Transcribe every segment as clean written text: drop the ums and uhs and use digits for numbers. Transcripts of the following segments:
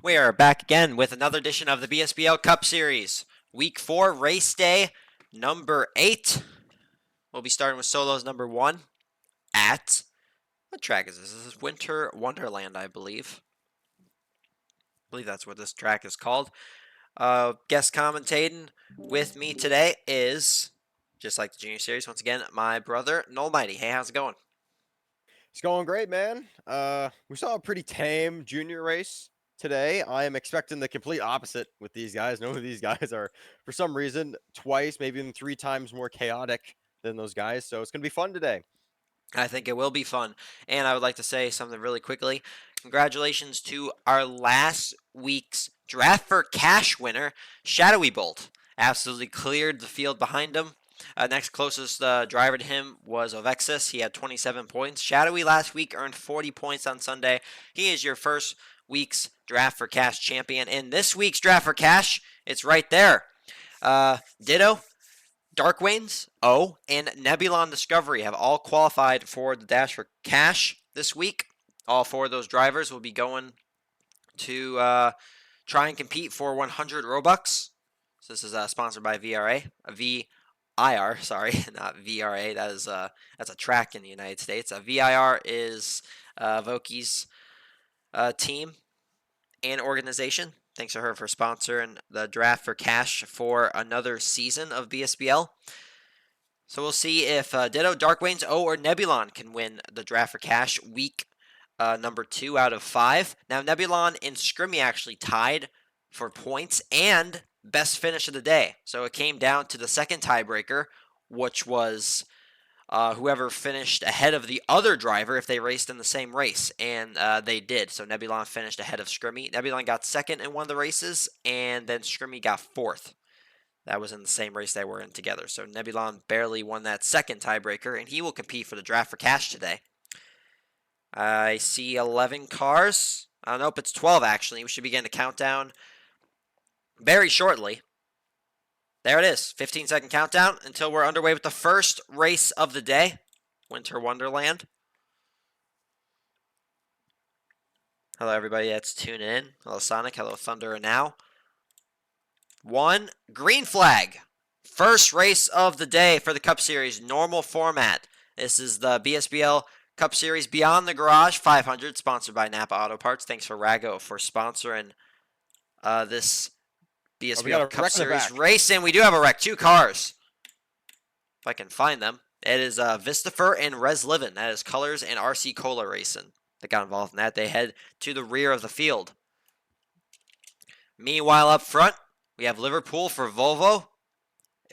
We are back again with another edition of the BSBL Cup Series. Week 4, race day number 8. We'll be starting with solos number 1 at, what track is this? This is Winter Wonderland, I believe. I believe that's what this track is called. Guest commentating with me today is, just like the Junior Series, once again, my brother, Noel Mighty. Hey, how's it going? It's going great, man. We saw a pretty tame junior race today. I am expecting the complete opposite with these guys. None of these guys are, for some reason, twice, maybe even 3 times more chaotic than those guys. So it's going to be fun today. I think it will be fun. And I would like to say something really quickly. Congratulations to our last week's draft for cash winner, Shadowy Bolt. Absolutely cleared the field behind him. Next closest driver to him was Ovexis. He had 27 points. Shadowy last week earned 40 points on Sunday. He is your first week's draft for cash champion. And this week's draft for cash, it's right there. Ditto, Darkwanes, and Nebulon Discovery have all qualified for the Dash for Cash this week. All 4 of those drivers will be going to try and compete for 100 Robux. So this is sponsored by VRA, VIR, sorry, not VRA. That's a track in the United States. VIR is Voki's team and organization. Thanks to her for sponsoring the draft for cash for another season of BSBL. So we'll see if Ditto, Darkwanes, or Nebulon can win the draft for cash week number 2 out of 5. Now, Nebulon and Scrimmy actually tied for points and best finish of the day. So it came down to the second tiebreaker, which was whoever finished ahead of the other driver if they raced in the same race, and they did. So Nebulon finished ahead of Scrimmy. Nebulon got second in one of the races, and then Scrimmy got fourth. That was in the same race they were in together. So Nebulon barely won that second tiebreaker, and he will compete for the draft for cash today. I see 11 cars. Nope, it's 12 actually. We should begin the countdown very shortly. There it is, 15-second countdown until we're underway with the first race of the day, Winter Wonderland. Hello, everybody that's tuning in. Hello, Sonic. Hello, Thunder and Now. 1, green flag. First race of the day for the Cup Series, normal format. This is the BSBL Cup Series Beyond the Garage 500, sponsored by NAPA Auto Parts. Thanks for Rago for sponsoring this We got BSBL a Cup wreck in the Series back. race, and we do have a wreck. 2 cars, if I can find them. It is Vistafer and Reslivin. That is Colors and RC Cola Racing that got involved in that. They head to the rear of the field. Meanwhile, up front, we have Liverpool for Volvo.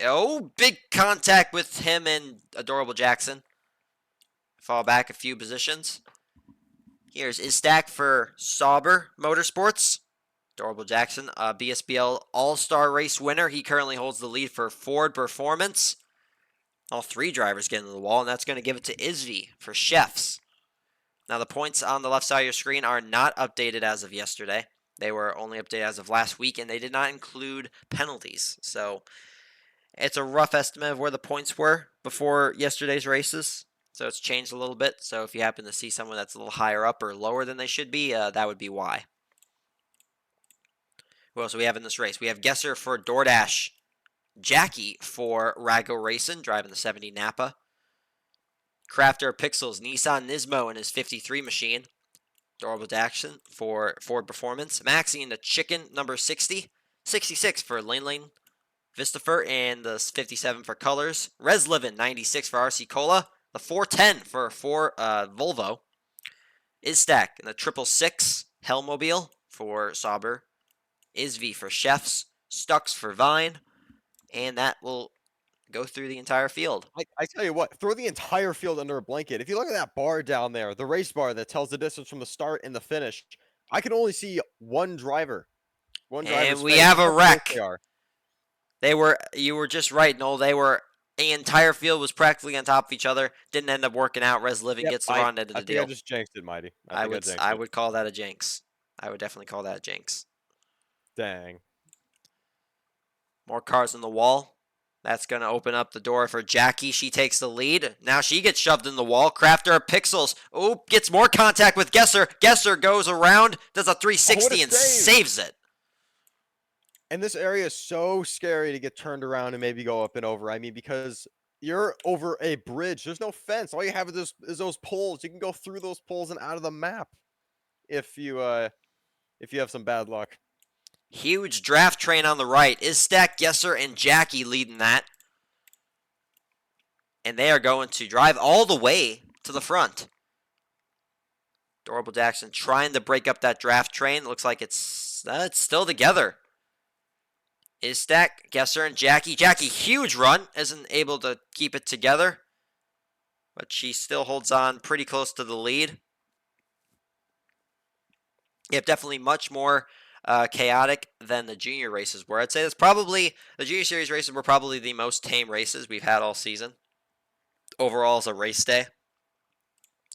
Oh, big contact with him and Adorable Jackson. Fall back a few positions. Here's Istak for Sauber Motorsports. Adorable Jackson, BSBL All-Star Race winner. He currently holds the lead for Ford Performance. All 3 drivers get into the wall, and that's going to give it to Izvi for Chefs. Now, the points on the left side of your screen are not updated as of yesterday. They were only updated as of last week, and they did not include penalties. So it's a rough estimate of where the points were before yesterday's races. So it's changed a little bit. So if you happen to see someone that's a little higher up or lower than they should be, that would be why. Who else do we have in this race? We have Gesser for DoorDash. Jackie for Rago Racing, driving the 70 Napa. Crafter Pixels, Nissan Nismo in his 53 machine. Adorable Jackson for Ford Performance. Maxie in the Chicken, number 60. 66 for Lane Lane. Vistafer and the 57 for Colors. Reslivin, 96 for RC Cola. The 410 for Volvo. Istak in the 666 Hellmobile for Sauber. Izvi for Chefs. Stux for Vine. And that will go through the entire field. I tell you what, throw the entire field under a blanket. If you look at that bar down there, the race bar that tells the distance from the start and the finish, I can only see one driver. One driver's And we face. have Look a how close wreck. they are. You were just right, Noel. The entire field was practically on top of each other. Didn't end up working out. Res Living Yep, gets the run end of I the think I deal. just jinxed it, Mighty. I I think I would jinxed I it. would call that a jinx. I would definitely call that a jinx. Dang. More cars on the wall. That's going to open up the door for Jackie. She takes the lead. Now she gets shoved in the wall. Crafter Pixels. Oh, gets more contact with Gesser. Gesser goes around, does a Oh, what a 360 and save! saves it. And this area is so scary to get turned around and maybe go up and over. I mean, because you're over a bridge. There's no fence. All you have is those poles. You can go through those poles and out of the map if you have some bad luck. Huge draft train on the right. Is Stack, Gesser, and Jackie leading that. And they are going to drive all the way to the front. Adorable Jackson trying to break up that draft train. Looks like it's still together. Is Stack, Gesser, and Jackie. Jackie, huge run. Isn't able to keep it together. But she still holds on pretty close to the lead. Yep, definitely much more chaotic than the junior races were. I'd say that's probably, the junior series races were probably the most tame races we've had all season. Overall, as a race day.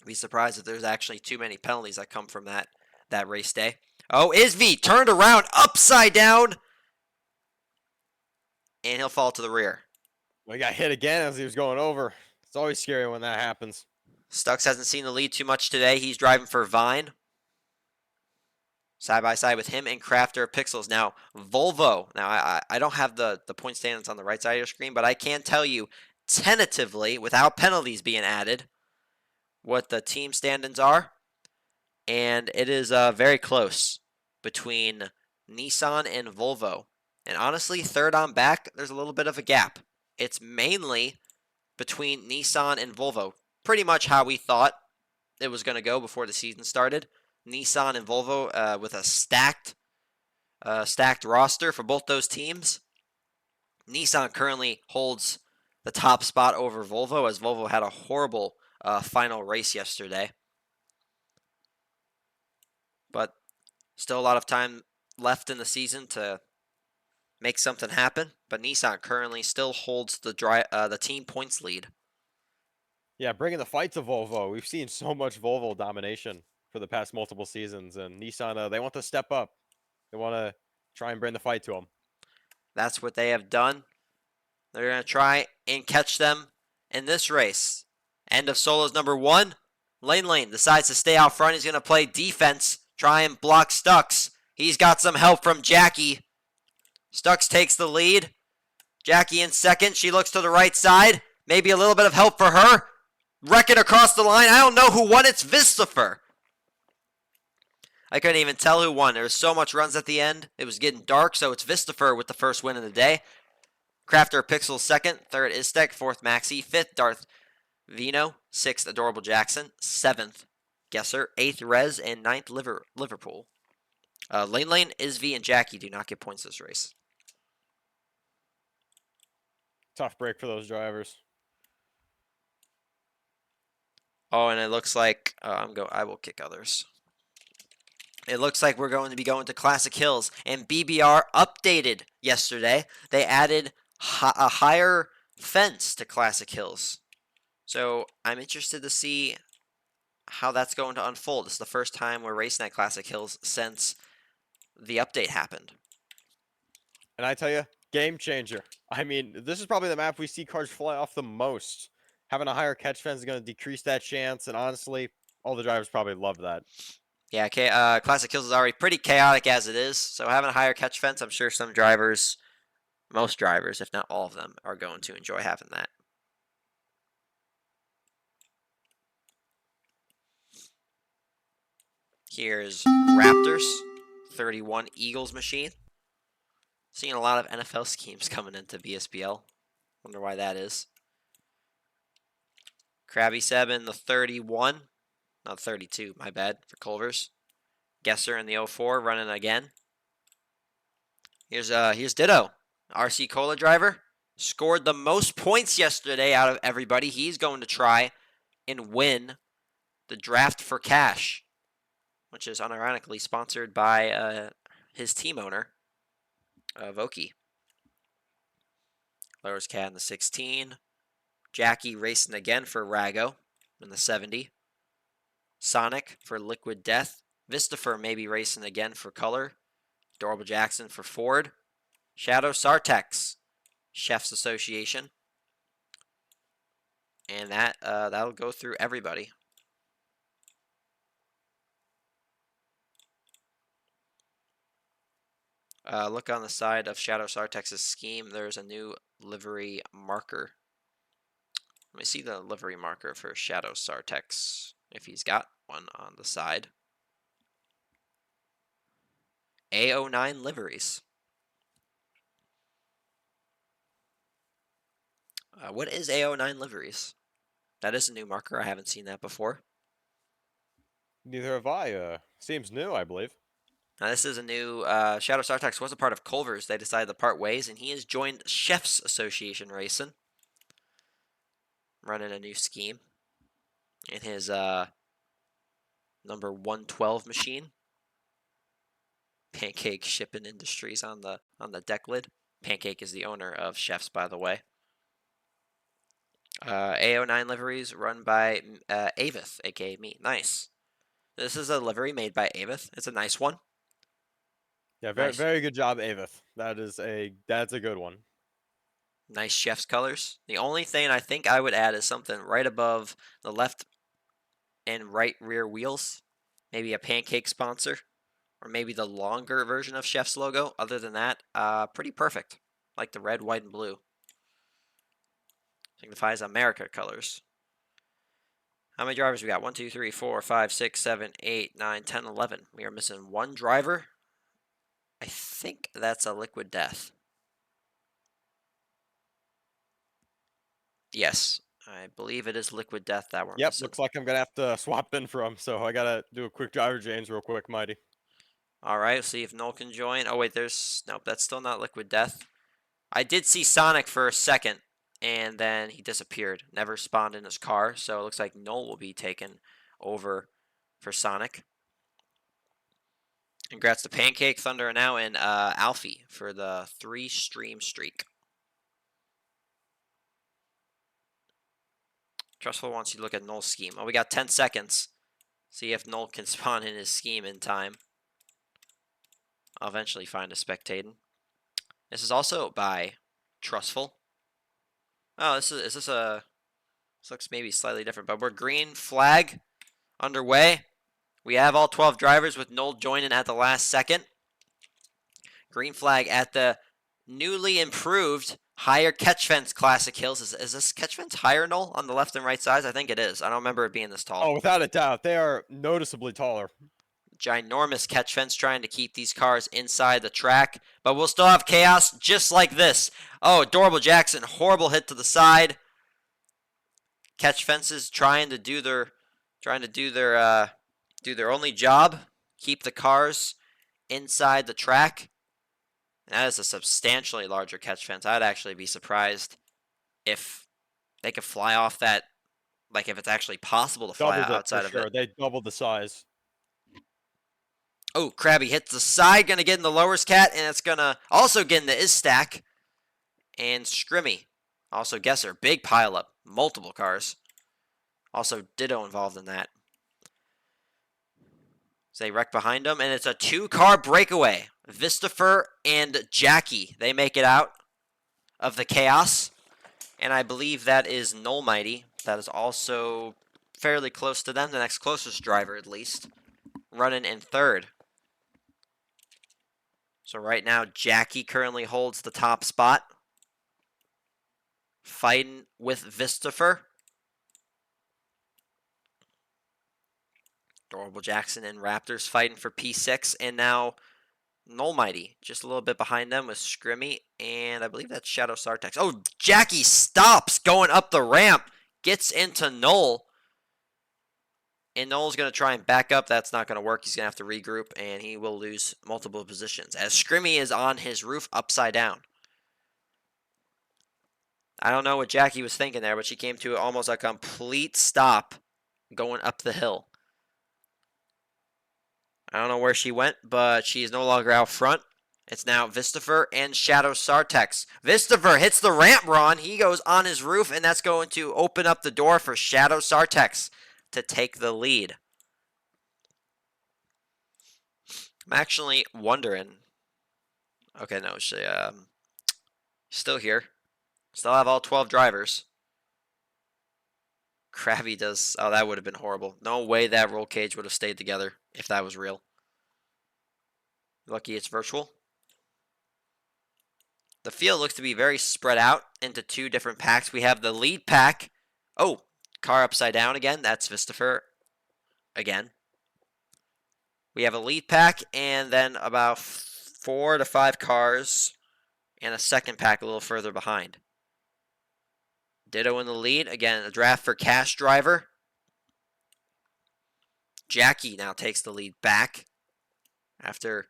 I'd be surprised if there's actually too many penalties that come from that race day. Oh, Isv turned around upside down. And he'll fall to the rear. Well, he got hit again as he was going over. It's always scary when that happens. Stux hasn't seen the lead too much today. He's driving for Vine. Side by side with him and Crafter Pixels. Now, Volvo. Now, I don't have the point standings on the right side of your screen, but I can tell you tentatively, without penalties being added, what the team standings are. And it is very close between Nissan and Volvo. And honestly, third on back, there's a little bit of a gap. It's mainly between Nissan and Volvo. Pretty much how we thought it was going to go before the season started. Nissan and Volvo with a stacked roster for both those teams. Nissan currently holds the top spot over Volvo, as Volvo had a horrible final race yesterday. But still a lot of time left in the season to make something happen. But Nissan currently still holds the team points lead. Yeah, bringing the fight to Volvo. We've seen so much Volvo domination for the past multiple seasons, and Nissan, they want to step up. They want to try and bring the fight to them. That's what they have done. They're going to try and catch them in this race. End of solos number 1. Lane decides to stay out front. He's going to play defense, try and block Stux. He's got some help from Jackie. Stux takes the lead. Jackie in second. She looks to the right side. Maybe a little bit of help for her. Wreck it across the line. I don't know who won. It's Vistafer. I couldn't even tell who won. There was so much runs at the end. It was getting dark, so it's Vistafer with the first win of the day. Crafter Pixel second. Third Istek. Fourth Maxi. Fifth Darth Vino. Sixth Adorable Jackson. Seventh Gesser. Eighth Rez. And ninth Liverpool. Lane, Isv, and Jackie do not get points this race. Tough break for those drivers. Oh, and it looks like I will kick others. It looks like we're going to be going to Classic Hills, and BBR updated yesterday. They added a higher fence to Classic Hills. So I'm interested to see how that's going to unfold. It's the first time we're racing at Classic Hills since the update happened. And I tell you, game changer. I mean, this is probably the map we see cars fly off the most. Having a higher catch fence is going to decrease that chance, and honestly, all the drivers probably love that. Yeah, Classic Hills is already pretty chaotic as it is, so having a higher catch fence, I'm sure some drivers, most drivers, if not all of them, are going to enjoy having that. Here's Raptors, 31 Eagles machine. Seeing a lot of NFL schemes coming into BSBL. Wonder why that is. Krabby Seb in the 31. Not 32, my bad, for Culvers. Gesser in the 04 running again. Here's Ditto. RC Cola driver. Scored the most points yesterday out of everybody. He's going to try and win the draft for cash, which is unironically sponsored by his team owner, Voki. Lowers Cat in the 16. Jackie racing again for Rago in the 70. Sonic for Liquid Death. Vistafer maybe racing again for Color. Adorable Jackson for Ford. Shadow Sartex Chefs Association. And that'll go through everybody. Look on the side of Shadow Sartex's scheme. There's a new livery marker. Let me see the livery marker for Shadow Sartex, if he's got one on the side. A09 liveries. What is A09 liveries? That is a new marker. I haven't seen that before. Neither have I. Seems new, I believe. Now, this is a new Shadow Sartex was a part of Culver's. They decided to part ways, and he has joined Chefs Association Racing, running a new scheme in his number 112 machine. Pancake Shipping Industries on the deck lid. Pancake is the owner of Chefs, by the way. A09 liveries run by Avith, aka me. Nice. This is a livery made by Avith. It's a nice one. Yeah, Nice, very good job, Avith. That's a good one. nice Chef's colors. The only thing I think I would add is something right above the left and right rear wheels. Maybe a pancake sponsor, or maybe the longer version of Chef's logo. Other than that, pretty perfect. Like the red, white, and blue. Signifies America colors. How many drivers we got? 1, 2, 3, 4, 5, 6, 7, 8, 9, 10, 11. We are missing one driver. I think that's a Liquid Death. Yes, I believe it is Liquid Death that we're Yep, missing. looks like I'm gonna have to swap in from, so I gotta do a quick driver change real quick, Mighty. All right, see if Noel can join. Oh, wait, nope, that's still not Liquid Death. I did see Sonic for a second, and then he disappeared. Never spawned in his car, so it looks like Noel will be taken over for Sonic. Congrats to Pancake, Thunder, now, and Alfie for the 3-stream streak. Trustful wants you to look at Noel's scheme. Oh, we got 10 seconds. See if Noel can spawn in his scheme in time. I'll eventually find a spectating. This is also by Trustful. Oh, this looks maybe slightly different, but we're green flag underway. We have all 12 drivers with Noel joining at the last second. Green flag at the newly improved higher catch fence classic hills. Is this catch fence higher, Noel, on the left and right sides? I think it is. I don't remember it being this tall. Oh, without a doubt, they are noticeably taller. Ginormous catch fence trying to keep these cars inside the track, but we'll still have chaos just like this. Oh, Adorable Jackson, horrible hit to the side. Catch fences trying to do their only job, keep the cars inside the track. That is a substantially larger catch fence. I'd actually be surprised if they could fly off that, like if it's actually possible to fly Doubled it for outside of it. sure. They doubled the size. Oh, Krabby hits the side, gonna get in the lowers cat, and it's gonna also get in the is stack. And Scrimmy, also Guesser, big pileup, multiple cars. Also Ditto involved in that. So they wreck behind them, and it's a 2-car breakaway. Vistafer and Jackie, they make it out of the chaos. And I believe that is Noel Mighty. That is also fairly close to them, the next closest driver at least, running in third. So right now, Jackie currently holds the top spot, fighting with Vistafer. Adorable Jackson and Raptors fighting for P6, and now Noel Mighty just a little bit behind them with Scrimmy, and I believe that's Shadow Sartex. Oh, Jackie stops going up the ramp, gets into Noel, and Noel's going to try and back up. That's not going to work. He's going to have to regroup, and he will lose multiple positions as Scrimmy is on his roof upside down. I don't know what Jackie was thinking there, but she came to almost a complete stop going up the hill. I don't know where she went, but she is no longer out front. It's now Vistafer and Shadow Sartex. Vistafer hits the ramp run. He goes on his roof, and that's going to open up the door for Shadow Sartex to take the lead. I'm actually wondering. Okay, no, she's still here. Still have all 12 drivers. Krabby does. Oh, that would have been horrible. No way that roll cage would have stayed together if that was real. Lucky it's virtual. The field looks to be very spread out into two different packs. We have the lead pack. Oh, car upside down again. That's Vistafer again. We have a lead pack and then about 4 to 5 cars and a second pack a little further behind. Ditto in the lead. Again, a draft for cash driver. Jackie now takes the lead back after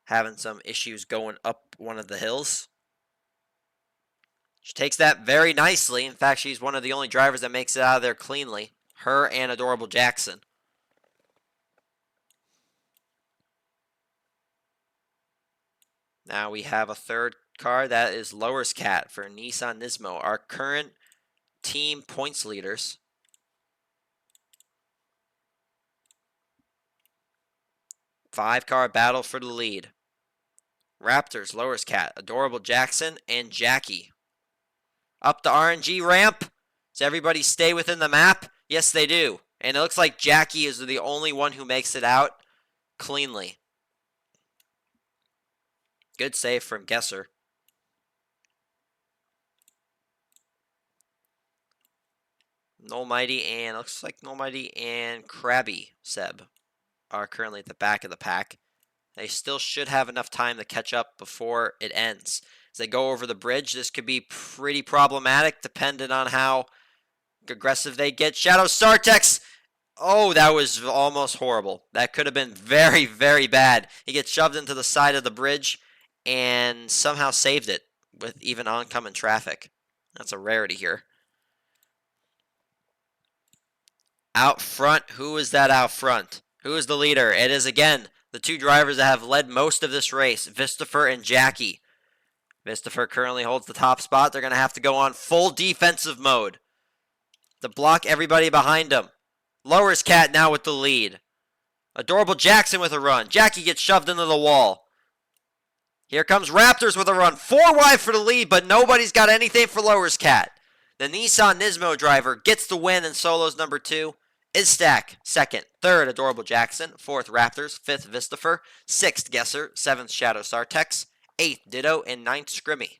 having some issues going up one of the hills. She takes that very nicely. In fact, she's one of the only drivers that makes it out of there cleanly. Her and Adorable Jackson. Now we have a third car. That is Lower's Cat for Nissan Nismo, our current team points leaders. Five-car battle for the lead. Raptors, Lower's Cat, Adorable Jackson, and Jackie. Up the RNG ramp. Does everybody stay within the map? Yes, they do. And it looks like Jackie is the only one who makes it out cleanly. Good save from Gesser. Nolmighty and looks like Nolmighty and Krabby Seb are currently at the back of the pack. They still should have enough time to catch up before it ends. As they go over the bridge, this could be pretty problematic depending on how aggressive they get. Shadow Startex! Oh, that was almost horrible. That could have been very, very bad. He gets shoved into the side of the bridge and somehow saved it with even oncoming traffic. That's a rarity here. Out front, who is that out front? Who is the leader? It is, again, the two drivers that have led most of this race, Vistafer and Jackie. Vistafer currently holds the top spot. They're going to have to go on full defensive mode to block everybody behind them. Lower's Cat now with the lead. Adorable Jackson with a run. Jackie gets shoved into the wall. Here comes Raptors with a run. 4 wide for the lead, but nobody's got anything for Lower's Cat. The Nissan Nismo driver gets the win in solos number 2. Izstack, second. Third, Adorable Jackson. Fourth, Raptors. Fifth, Vistafer. Sixth, Gesser. Seventh, Shadow Sartex. Eighth, Ditto. And ninth, Scrimmy.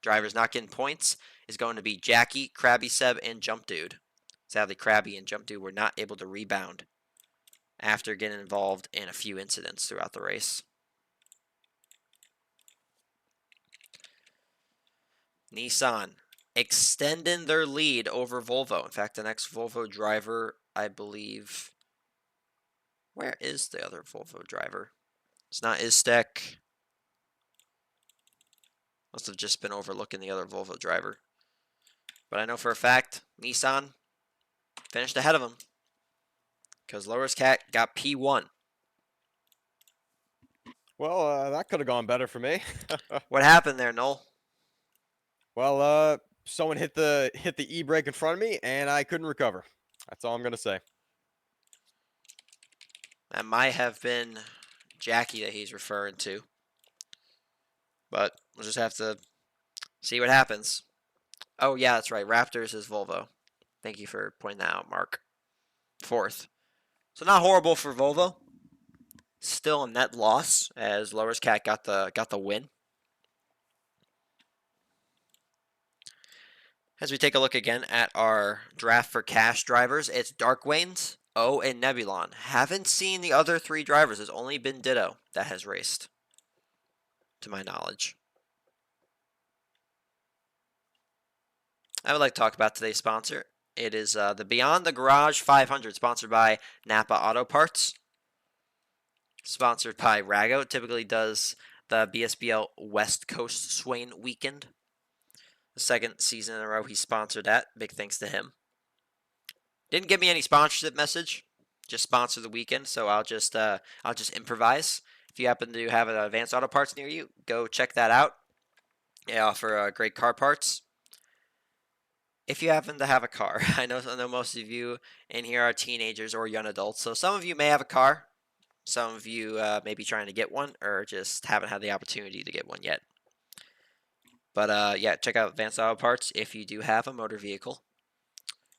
Drivers not getting points is going to be Jackie, Krabby Seb, and Jump Dude. Sadly, Krabby and Jump Dude were not able to rebound after getting involved in a few incidents throughout the race. Nissan extending their lead over Volvo. In fact, the next Volvo driver, I believe... Where is the other Volvo driver? It's not Izstack. Must have just been overlooking the other Volvo driver. But I know for a fact, Nissan finished ahead of him. Because Lower's Cat got P1. Well, that could have gone better for me. What happened there, Noel? Well, someone hit the e-brake in front of me, and I couldn't recover. That's all I'm gonna say. That might have been Jackie that he's referring to. But we'll just have to see what happens. Oh, yeah, that's right. Raptors is Volvo. Thank you for pointing that out, Mark. Fourth. So not horrible for Volvo. Still a net loss as Lower's Cat got the win. As we take a look again at our draft for cash drivers, it's Darkwains, O, and Nebulon. Haven't seen the other 3 drivers. It's only been Ditto that has raced, to my knowledge. I would like to talk about today's sponsor. It is the Beyond the Garage 500, sponsored by NAPA Auto Parts. Sponsored by Rago. Typically does the BSBL West Coast Swain Weekend. The second season in a row he sponsored that. Big thanks to him. Didn't give me any sponsorship message. Just sponsor the weekend, so I'll just improvise. If you happen to have an Advanced Auto Parts near you, go check that out. They offer great car parts. If you happen to have a car, I know most of you in here are teenagers or young adults, so some of you may have a car. Some of you may be trying to get one or just haven't had the opportunity to get one yet. But yeah, check out Advanced Auto Parts if you do have a motor vehicle.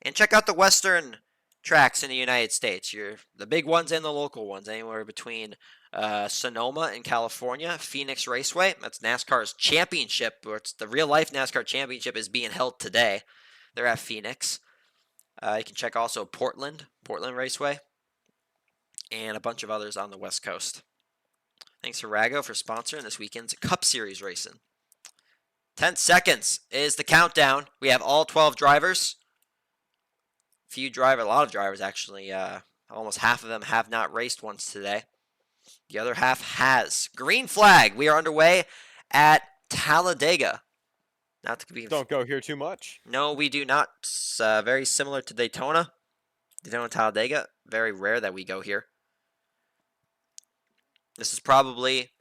And check out the Western tracks in the United States. The big ones and the local ones, anywhere between Sonoma in California, Phoenix Raceway. That's NASCAR's championship, or it's the real life NASCAR championship is being held today. They're at Phoenix. You can check also Portland Raceway, and a bunch of others on the West Coast. Thanks to Rago for sponsoring this weekend's Cup Series racing. 10 seconds is the countdown. We have all 12 drivers. A lot of drivers actually. Almost half of them have not raced once today. The other half has. Green flag. We are underway at Talladega. Not to be. Don't go here too much. No, we do not. It's very similar to Daytona. Daytona Talladega. Very rare that we go here. This is probably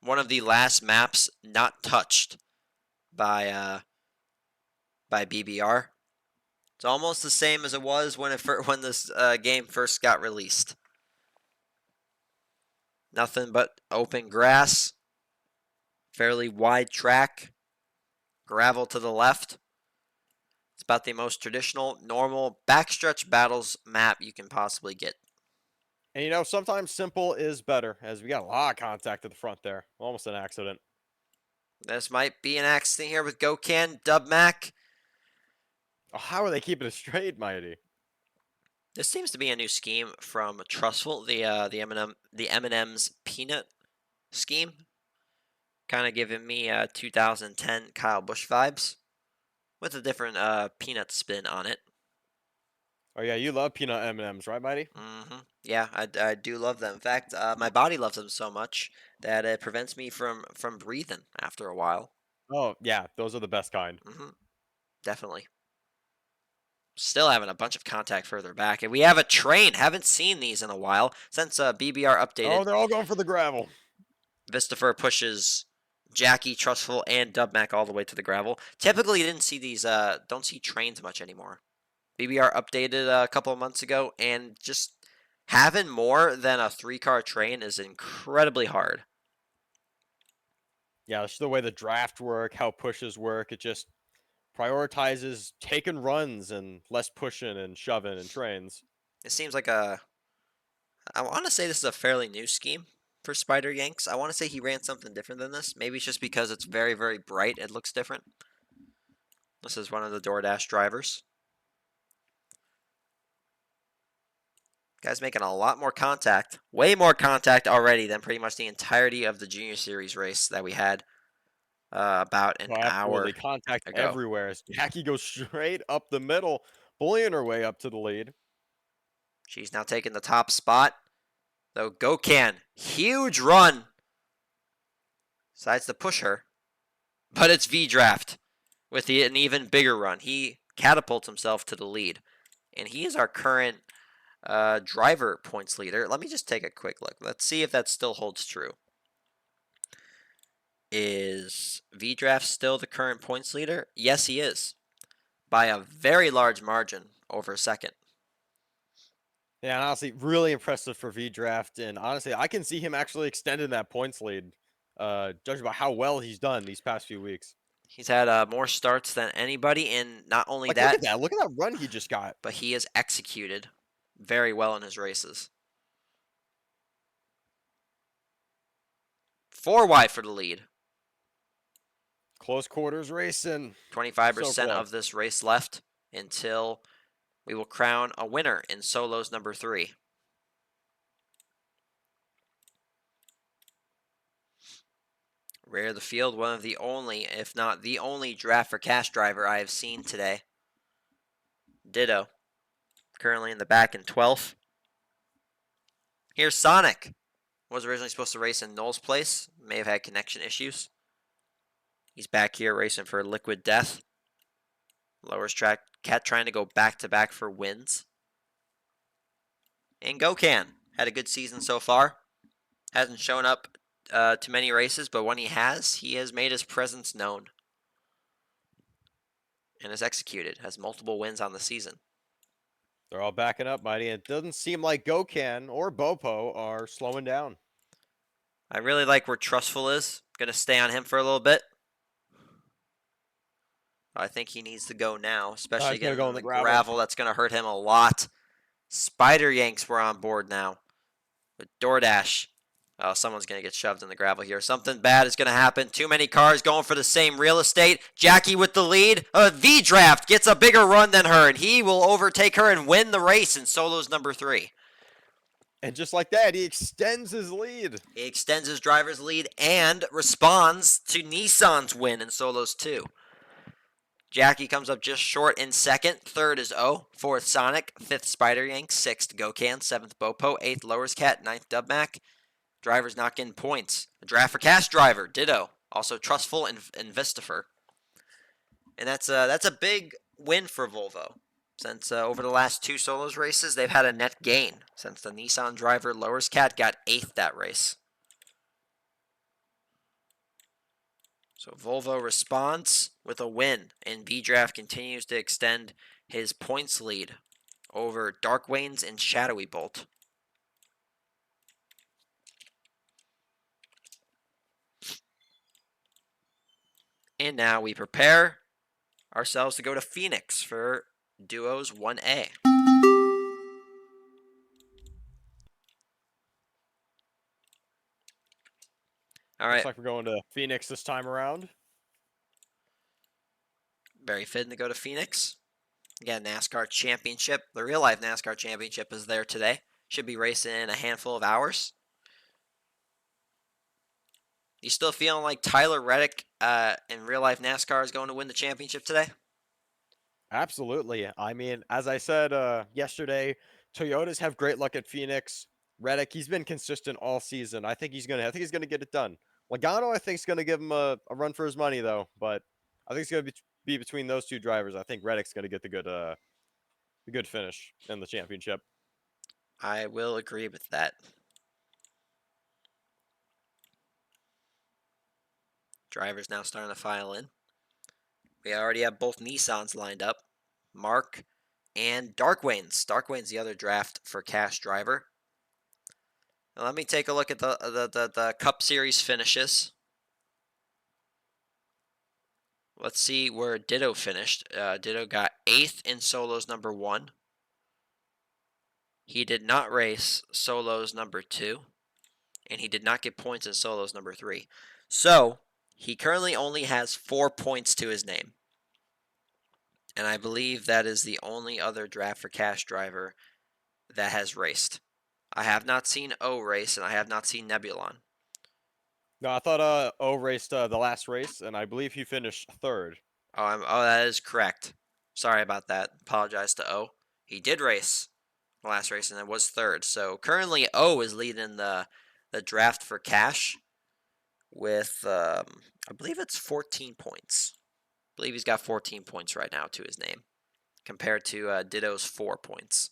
one of the last maps not touched by BBR. It's almost the same as it was when this game first got released. Nothing but open grass, fairly wide track, gravel to the left. It's about the most traditional, normal backstretch battles map you can possibly get. And sometimes simple is better, as we got a lot of contact at the front there. Almost an accident. This might be an accident here with Gokan, Dubmac. Oh, how are they keeping it straight, Mighty? This seems to be a new scheme from Trustful, the M&M's peanut scheme. Kind of giving me 2010 Kyle Busch vibes, with a different peanut spin on it. Oh yeah, you love peanut M&Ms, right, Mighty? Yeah, I do love them. In fact, my body loves them so much that it prevents me from breathing after a while. Oh yeah, those are the best kind. Definitely. Still having a bunch of contact further back, and we have a train. Haven't seen these in a while since BBR updated. Oh, they're all going for the gravel. Vistafer pushes Jackie, Trustful, and Dubmac all the way to the gravel. Typically, you didn't see these. Don't see trains much anymore. BBR updated a couple of months ago, and just having more than a 3-car train is incredibly hard. Yeah, that's the way the draft work, how pushes work. It just prioritizes taking runs and less pushing and shoving and trains. It seems like I want to say this is a fairly new scheme for Spider Yanks. I want to say he ran something different than this. Maybe it's just because it's very, very bright. It looks different. This is one of the DoorDash drivers. Guy's making a lot more contact. Way more contact already than pretty much the entirety of the Junior Series race that we had about an hour Contact ago. everywhere. As Jackie goes straight up the middle, bullying her way up to the lead. She's now taking the top spot. Though Gokan, huge run. Decides to push her. But it's V-Draft with an even bigger run. He catapults himself to the lead. And he is our current driver points leader. Let me just take a quick look. Let's see if that still holds true. Is V-Draft still the current points leader? Yes, he is. By a very large margin over second. Yeah, and honestly, really impressive for V-Draft. And honestly, I can see him actually extending that points lead, judging by how well he's done these past few weeks. He's had more starts than anybody, and not only that. Look at that. Look at that run he just got. But he has executed very well in his races. 4 wide for the lead. Close quarters racing. 25% of this race left until we will crown a winner in solos number 3. Rear of the field, one of the only, if not the only draft for cash driver I have seen today. Ditto. Currently in the back in 12th. Here's Sonic. Was originally supposed to race in Noel's place. May have had connection issues. He's back here racing for Liquid Death. Lowers track. Cat trying to go back-to-back for wins. And Gokan. Had a good season so far. Hasn't shown up to many races, but when he has made his presence known. And has executed. Has multiple wins on the season. They're all backing up, Mighty. It doesn't seem like Gokan or Bopo are slowing down. I really like where Trustful is. Gonna stay on him for a little bit. I think he needs to go now, especially He's gonna getting go in in the the gravel. gravel. That's gonna hurt him a lot. Spider Yanks were on board now with DoorDash. Oh, someone's going to get shoved in the gravel here. Something bad is going to happen. Too many cars going for the same real estate. Jackie with the lead. V-Draft gets a bigger run than her, and he will overtake her and win the race in solos number 3. And just like that, he extends his lead. He extends his driver's lead and responds to Nissan's win in solos 2. Jackie comes up just short in second. Third is O. Fourth, Sonic. Fifth, Spider Yank. Sixth, Gokan. Seventh, Bopo. Eighth, Lowers Cat. Ninth, Dubmac. Drivers not getting points. A draft for cash driver, ditto. Also Trustful and Vistifer. And that's a big win for Volvo. Since over the last 2 solos races, they've had a net gain. Since the Nissan driver Lowers Cat got 8th that race. So Volvo responds with a win, and V-Draft continues to extend his points lead over Darkwanes and Shadowy Bolt. And now we prepare ourselves to go to Phoenix for Duos 1A. All right. Looks like we're going to Phoenix this time around. Very fitting to go to Phoenix. Again, NASCAR Championship. The real life NASCAR Championship is there today. Should be racing in a handful of hours. You still feeling like Tyler Reddick in real life NASCAR is going to win the championship today? Absolutely. I mean, as I said yesterday, Toyotas have great luck at Phoenix. Reddick, he's been consistent all season. I think he's gonna get it done. Logano, I think, is gonna give him a run for his money though, but I think it's gonna be between those 2 drivers. I think Reddick's gonna get the good finish in the championship. I will agree with that. Drivers now starting to file in. We already have both Nissans lined up. Mark and Darkwanes. Darkwanes, the other draft for cash driver. Now let me take a look at the Cup Series finishes. Let's see where Ditto finished. Ditto got 8th in solos number 1. He did not race solos number 2. And he did not get points in solos number 3. So, he currently only has 4 points to his name. And I believe that is the only other draft for cash driver that has raced. I have not seen O race, and I have not seen Nebulon. No, I thought O raced the last race, and I believe he finished 3rd. Oh, that is correct. Sorry about that. Apologize to O. He did race the last race, and it was 3rd. So currently, O is leading the draft for cash with, I believe it's 14 points. I believe he's got 14 points right now to his name, compared to Ditto's 4 points.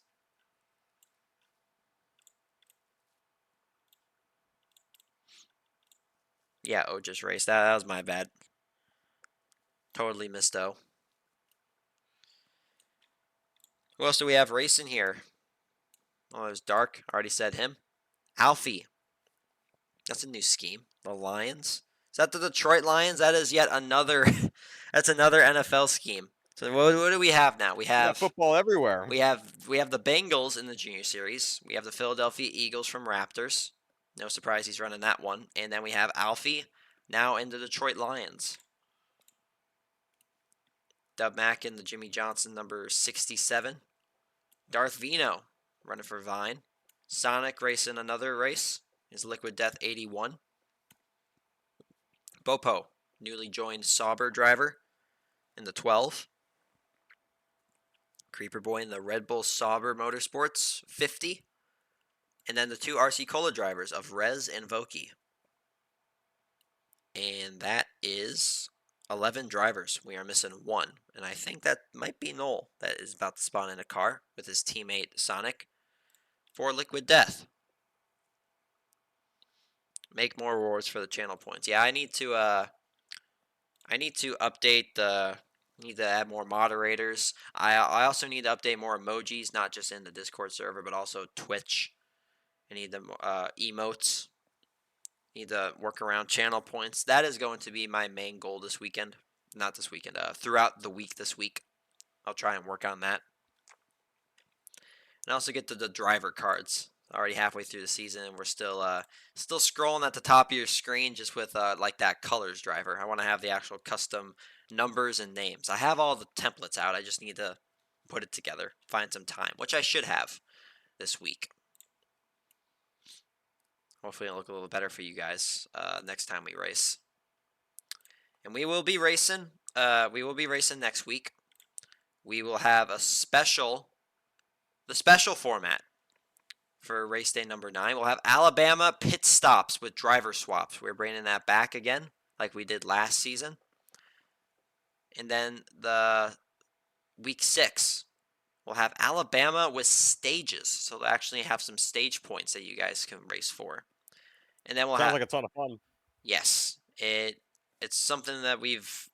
Yeah, O just raced. That was my bad. Totally missed O. Who else do we have racing here? Oh, it was Dark. Already said him. Alfie. That's a new scheme. The Lions. Is that the Detroit Lions? That is yet another. That's another NFL scheme. So what do we have now? We Yeah, have football everywhere. we have we have the Bengals in the Junior Series. We have the Philadelphia Eagles from Raptors. No surprise he's running that one. And then we have Alfie now in the Detroit Lions. Dub Mack in the Jimmy Johnson number 67. Darth Vino running for Vine. Sonic racing another race. Is Liquid Death 81. Bopo, newly joined Sauber driver in the 12. Creeper Boy in the Red Bull Sauber Motorsports 50. And then the 2 RC Cola drivers of Rez and Voki. And that is 11 drivers. We are missing 1. And I think that might be Noel that is about to spawn in a car with his teammate Sonic for Liquid Death. Make more rewards for the channel points. Yeah, I need to update the. Need to add more moderators. I also need to update more emojis, not just in the Discord server, but also Twitch. I need the emotes. Need to work around channel points. That is going to be my main goal this weekend. Not this weekend, throughout the week this week. I'll try and work on that. And also get to the driver cards. Already halfway through the season, and we're still scrolling at the top of your screen just with like that colors driver. I want to have the actual custom numbers and names. I have all the templates out. I just need to put it together, find some time, which I should have this week. Hopefully it'll look a little better for you guys next time we race. And we will be racing. We will be racing next week. We will have the special format for race day number 9. We'll have Alabama pit stops with driver swaps. We're bringing that back again, like we did last season. And then the week 6, we'll have Alabama with stages. So they'll actually have some stage points that you guys can race for. And then we'll Sounds have like a ton of fun. Yes, it's something that we've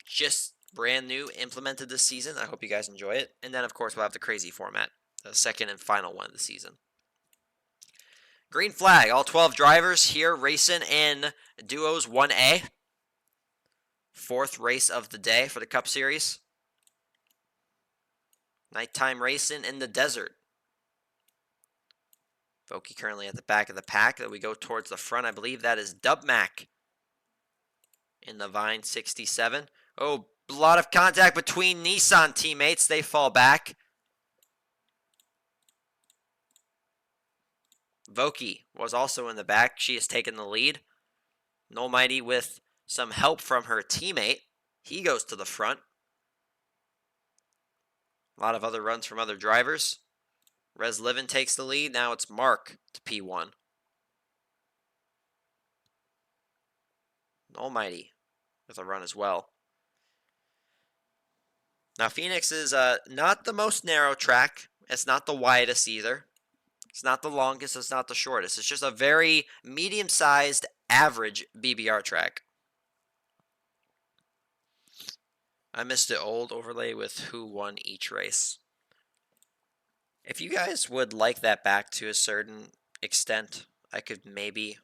just brand new implemented this season. I hope you guys enjoy it. And then of course we'll have the crazy format, the second and final one of the season. Green flag, all 12 drivers here racing in Duos 1A. 4th race of the day for the Cup Series. Nighttime racing in the desert. Voki currently at the back of the pack. That we go towards the front. I believe that is Dubmac in the Vine 67. Oh, a lot of contact between Nissan teammates. They fall back. Voki was also in the back. She has taken the lead. Nolmighty with some help from her teammate. He goes to the front. A lot of other runs from other drivers. Reslivin takes the lead. Now it's Mark to P1. Almighty with a run as well. Now Phoenix is not the most narrow track. It's not the widest either. It's not the longest. It's not the shortest. It's just a very medium-sized, average BBR track. I missed the old overlay with who won each race. If you guys would like that back to a certain extent, I could maybe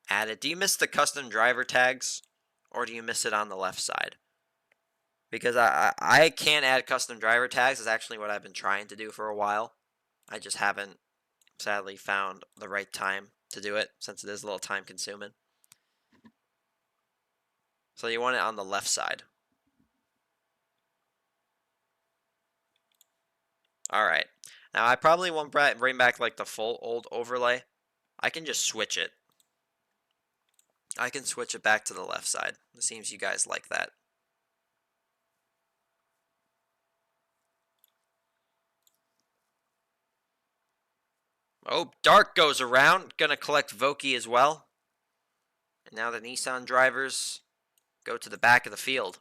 add it. Do you miss the custom driver tags, or do you miss it on the left side? Because I can't add custom driver tags. It's actually what I've been trying to do for a while. I just haven't, sadly, found the right time to do it, since it is a little time consuming. So you want it on the left side. Alright. Now I probably won't bring back like the full old overlay. I can just switch it. I can switch it back to the left side. It seems you guys like that. Oh, Dark goes around. Gonna collect Voki as well. And now the Nissan drivers go to the back of the field.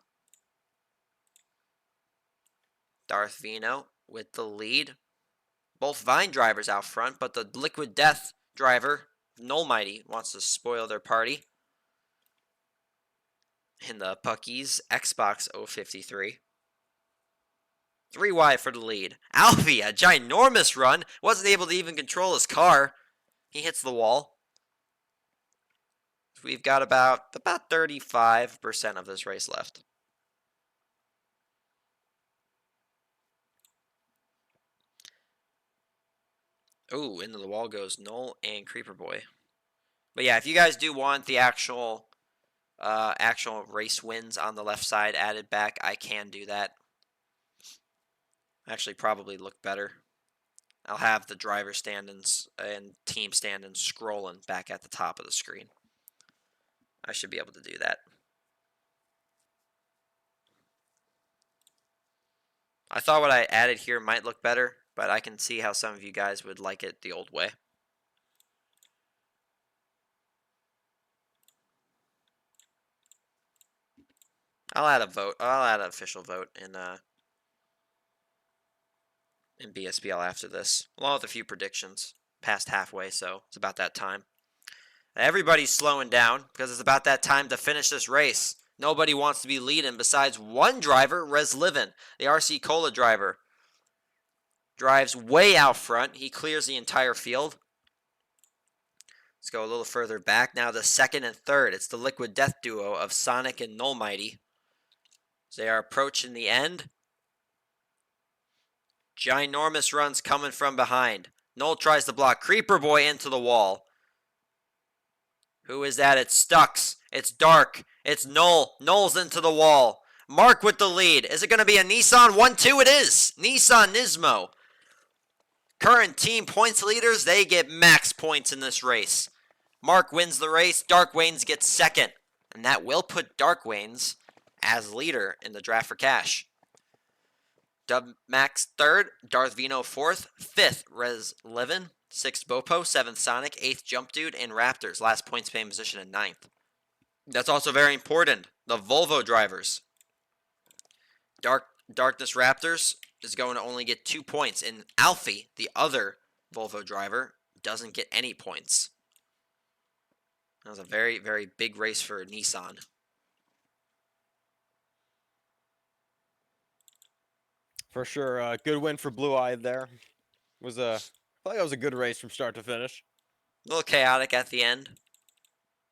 Darth Vino with the lead. Both Vine drivers out front, but the Liquid Death driver, Nolmighty, wants to spoil their party. In the Puckies, Xbox 053. 3 wide for the lead. Alfie, a ginormous run. Wasn't able to even control his car. He hits the wall. We've got about 35% of this race left. Ooh, into the wall goes Null and Creeper Boy. But yeah, if you guys do want the actual race wins on the left side added back, I can do that. Actually, probably look better. I'll have the driver standings and team standings scrolling back at the top of the screen. I should be able to do that. I thought what I added here might look better, but I can see how some of you guys would like it the old way. I'll add a vote. I'll add an official vote in BSBL after this, along with a few predictions. Past halfway, so it's about that time. Everybody's slowing down because it's about that time to finish this race. Nobody wants to be leading besides one driver, Reslivin, the RC Cola driver. Drives way out front. He clears the entire field. Let's go a little further back. Now the second and third. It's the Liquid Death duo of Sonic and Nullmighty. They are approaching the end. Ginormous runs coming from behind. Null tries to block. Creeper Boy into the wall. Who is that? It's Stux. It's Dark. It's Null. Null's into the wall. Mark with the lead. Is it going to be a Nissan 1-2? It is. Nissan Nismo. Current team points leaders, they get max points in this race. Mark wins the race. Dark Waynes gets second. And that will put Dark Waynes as leader in the draft for cash. Dub Max third, Darth Vino fourth, fifth Res Livin, sixth Bopo, seventh Sonic, eighth Jump Dude, and Raptors last points paying position in ninth. That's also very important. The Volvo drivers. Darkness Raptors is going to only get 2 points, and Alfie, the other Volvo driver, doesn't get any points. That was a very, very big race for Nissan. For sure, good win for Blue Eye there. I feel like it was a good race from start to finish. A little chaotic at the end.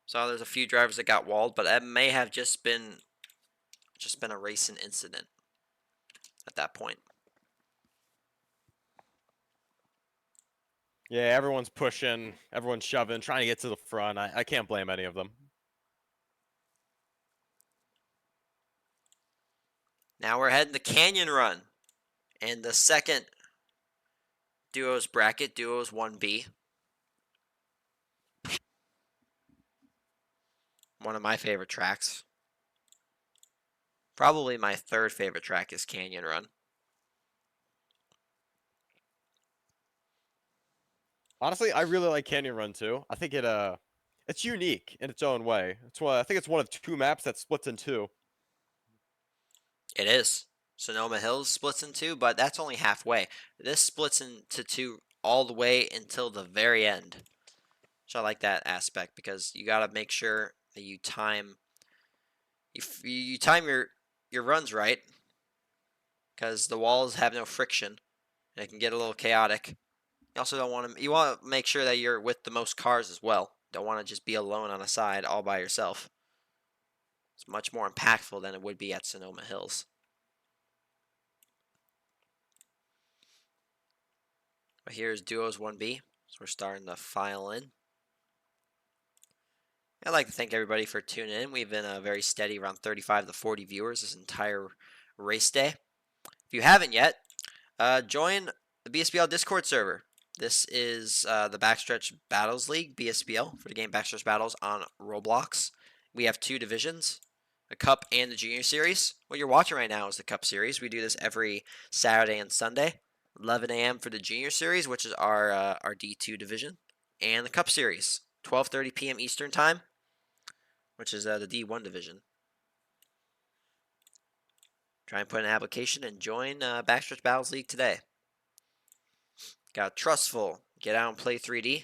So there's a few drivers that got walled, but that may have just been a racing incident at that point. Yeah, everyone's pushing, everyone's shoving, trying to get to the front. I can't blame any of them. Now we're heading to Canyon Run. And the second duos bracket, duos 1B. One of my favorite tracks. Probably my third favorite track is Canyon Run. Honestly, I really like Canyon Run too. I think it's unique in its own way. I think it's one of 2 maps that splits in 2. It is. Sonoma Hills splits in 2, but that's only halfway. This splits into 2 all the way until the very end. So I like that aspect because you got to make sure that you time your runs right, because the walls have no friction and it can get a little chaotic. You also don't want to make sure that you're with the most cars as well. Don't want to just be alone on a side all by yourself. It's much more impactful than it would be at Sonoma Hills. But here's Duos 1B, so we're starting to file in. I'd like to thank everybody for tuning in. We've been very steady, around 35 to 40 viewers this entire race day. If you haven't yet, join the BSBL Discord server. This is the Backstretch Battles League, BSBL, for the game Backstretch Battles on Roblox. We have 2 divisions, the Cup and the Junior Series. What you're watching right now is the Cup Series. We do this every Saturday and Sunday. 11 a.m. for the Junior Series, which is our D2 division, and the Cup Series, 12:30 p.m. Eastern Time, which is the D1 division. Try and put an application and join Backstretch Battles League today. Got Trustful, Get Out and Play 3D,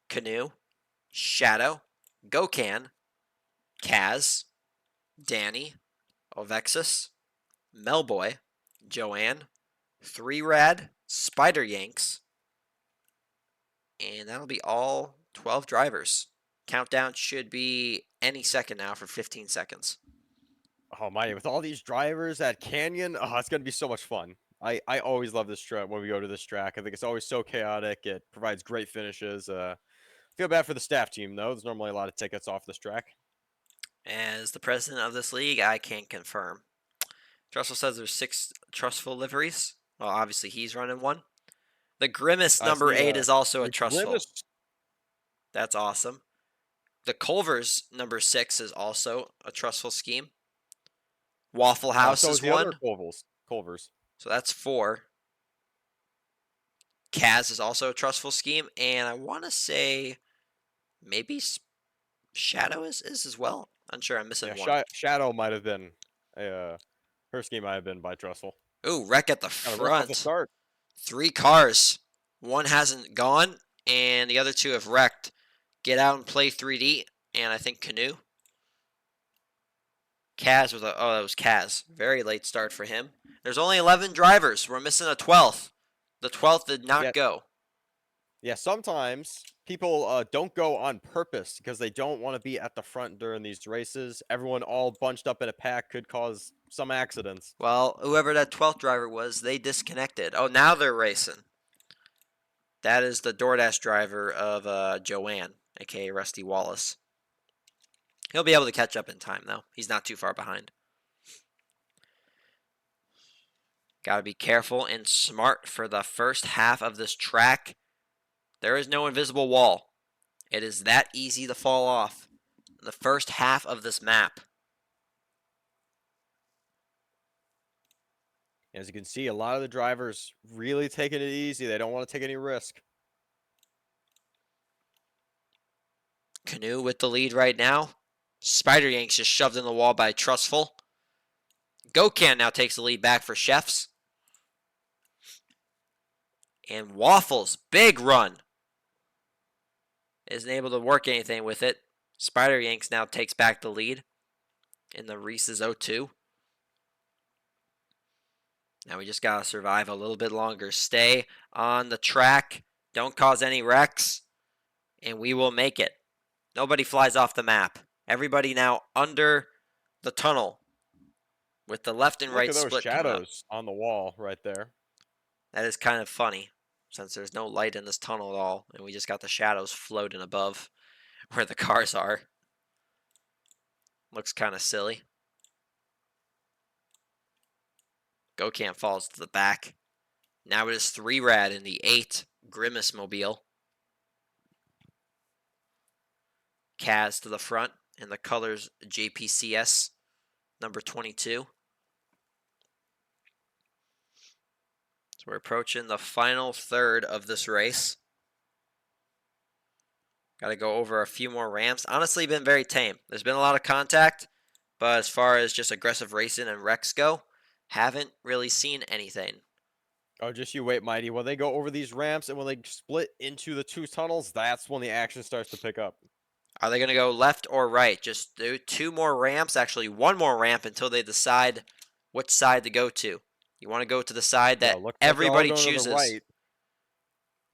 Canoe, Shadow, Gokan, Kaz, Danny, Ovexus, Melboy, Joanne, 3Rad, Spider Yanks, and that'll be all 12 drivers. Countdown should be any second now for 15 seconds. Oh my, with all these drivers at Canyon, it's going to be so much fun. I always love this track when we go to this track. I think it's always so chaotic. It provides great finishes. Feel bad for the staff team, though. There's normally a lot of tickets off this track. As the president of this league, I can confirm. Trustful says there's 6 Trustful liveries. Well, obviously he's running one. The Grimace number 8 is also a Trustful. Grimace. That's awesome. The Culver's number 6 is also a Trustful scheme. Waffle House So is the 1. other Culvers. So that's 4. Kaz is also a Trustful scheme. And I want to say maybe Shadow is as well. Unsure, I'm missing one. Shadow might have been her scheme might have been by Trustful. Ooh, wreck at the front. The start. 3 cars. One hasn't gone, and the other 2 have wrecked. Get Out and Play 3D, and I think Canoe. Kaz was that was Kaz. Very late start for him. There's only 11 drivers. We're missing a 12th. The 12th did not go. Yeah, sometimes people don't go on purpose because they don't want to be at the front during these races. Everyone all bunched up in a pack could cause some accidents. Well, whoever that 12th driver was, they disconnected. Oh, now they're racing. That is the DoorDash driver of Joanne, aka Rusty Wallace. He'll be able to catch up in time, though. He's not too far behind. Got to be careful and smart for the first half of this track. There is no invisible wall. It is that easy to fall off. The first half of this map. As you can see, a lot of the drivers really taking it easy. They don't want to take any risk. Canoe with the lead right now. Spider Yanks just shoved in the wall by Trustful. Gokan now takes the lead back for Chefs. And Waffles, big run. Isn't able to work anything with it. Spider Yanks now takes back the lead in the Reese's 0-2. Now we just got to survive a little bit longer. Stay on the track. Don't cause any wrecks. And we will make it. Nobody flies off the map. Everybody now under the tunnel with the left and Look right at those split coming up. shadows on the wall right there. That is kind of funny since there's no light in this tunnel at all. And we just got the shadows floating above where the cars are. Looks kind of silly. Gocamp falls to the back. Now it is 3 Rad in the 8 Grimace Mobile. Kaz to the front in the colors JPCS number 22. So we're approaching the final third of this race. Got to go over a few more ramps. Honestly, been very tame. There's been a lot of contact, but as far as just aggressive racing and wrecks go, haven't really seen anything. Oh, just you wait, Mighty. When they go over these ramps and when they split into the 2 tunnels, that's when the action starts to pick up. Are they going to go left or right? Just do 2 more ramps, actually 1 more ramp until they decide which side to go to. You want to go to the side Yeah, that looks like they're all everybody going to the chooses. right.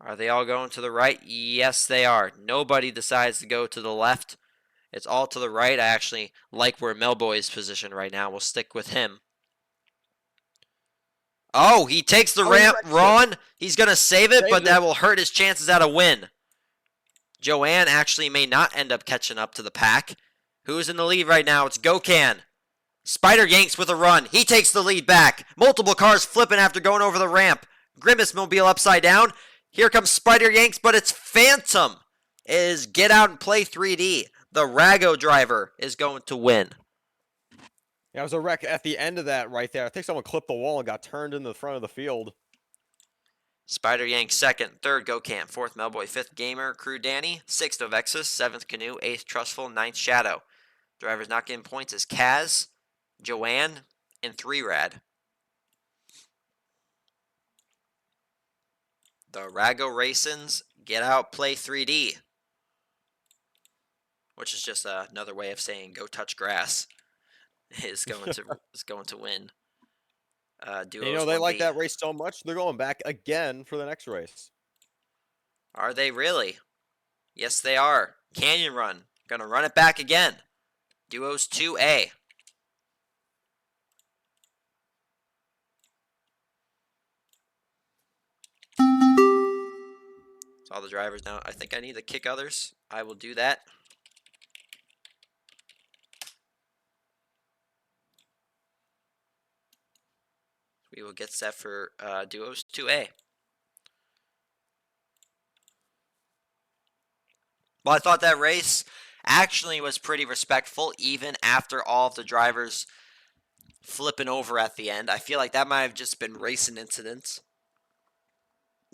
Are they all going to the right? Yes, they are. Nobody decides to go to the left. It's all to the right. I actually like where Melboy is positioned right now. We'll stick with him. Oh, he takes the Oh, he ramp. wrecks it. Ron, he's going to save it, Saves but that it. will hurt his chances at a win. Joanne actually may not end up catching up to the pack. Who's in the lead right now? It's Gokan. Spider Yanks with a run. He takes the lead back. Multiple cars flipping after going over the ramp. Grimace Mobile upside down. Here comes Spider Yanks, but it's Phantom. Is Get Out and Play 3D. The Rago driver is going to win. Yeah, it was a wreck at the end of that right there. I think someone clipped the wall and got turned into the front of the field. Spider Yank second, third Gocamp, fourth Melboy, fifth Gamer, Crew Danny, sixth Ovexus, seventh Canoe, eighth Trustful, ninth Shadow. Drivers not getting points is Kaz, Joanne, and 3 Rad. The Rago Racins Get Out Play 3D, which is just another way of saying go touch grass, is going to win. Duos They 1v. like that race so much, they're going back again for the next race. Are they really? Yes, they are. Canyon Run. Gonna run it back again. Duos 2A. So all the drivers now. I think I need to kick others. I will do that. We will get set for Duos 2A. Well, I thought that race actually was pretty respectful, even after all of the drivers flipping over at the end. I feel like that might have just been racing incidents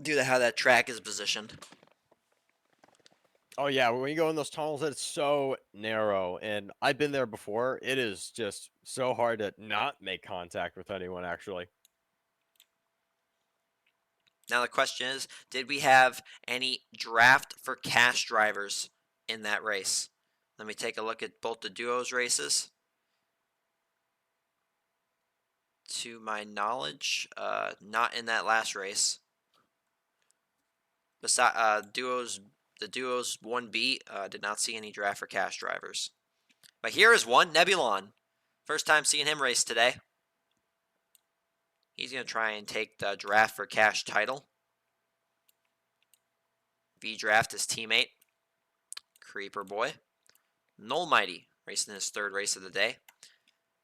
due to how that track is positioned. Oh yeah, when you go in those tunnels, it's so narrow, and I've been there before. It is just so hard to not make contact with anyone, actually. Now the question is, did we have any draft for cash drivers in that race? Let me take a look at both the duos races. To my knowledge, not in that last race. Duos the duos 1B did not see any draft for cash drivers. But here is one, Nebulon. First time seeing him race today. He's going to try and take the draft for cash title. V-Draft his teammate, Creeper Boy. Mighty racing his third race of the day.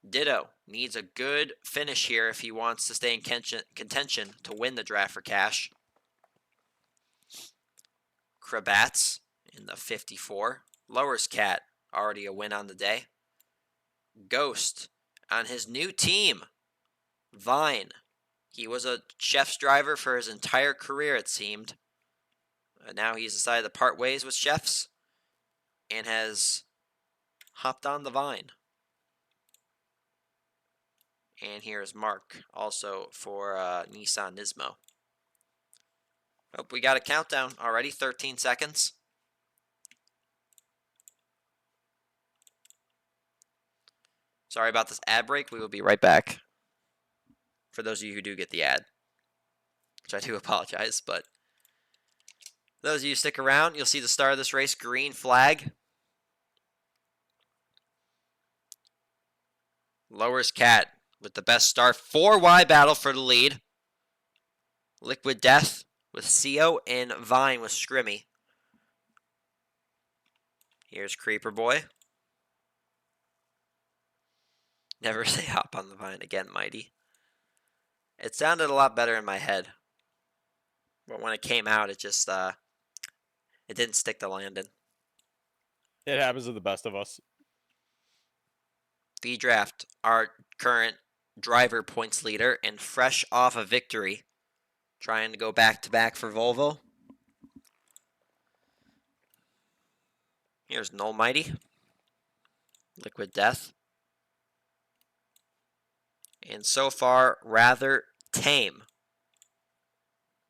Ditto needs a good finish here if he wants to stay in contention to win the draft for cash. Krabats in the 54. Lowers Cat, already a win on the day. Ghost on his new team, Vine. He was a Chef's driver for his entire career, it seemed. Now he's decided to part ways with Chef's and has hopped on the Vine. And here's Mark, also for Nissan Nismo. Oh, we got a countdown already, 13 seconds. Sorry about this ad break. We will be right back. For those of you who do get the ad, which I do apologize, but those of you who stick around, you'll see the start of this race, green flag. Lowers Cat with the best start. 4Y battle for the lead. Liquid Death with CO and Vine with Scrimmy. Here's Creeper Boy. Never say hop on the Vine again, Mighty. It sounded a lot better in my head. But when it came out, it just, it didn't stick the landing. It happens to the best of us. V-Draft, our current driver points leader, and fresh off a victory. Trying to go back-to-back for Volvo. Here's Mighty. Liquid Death. And so far, rather tame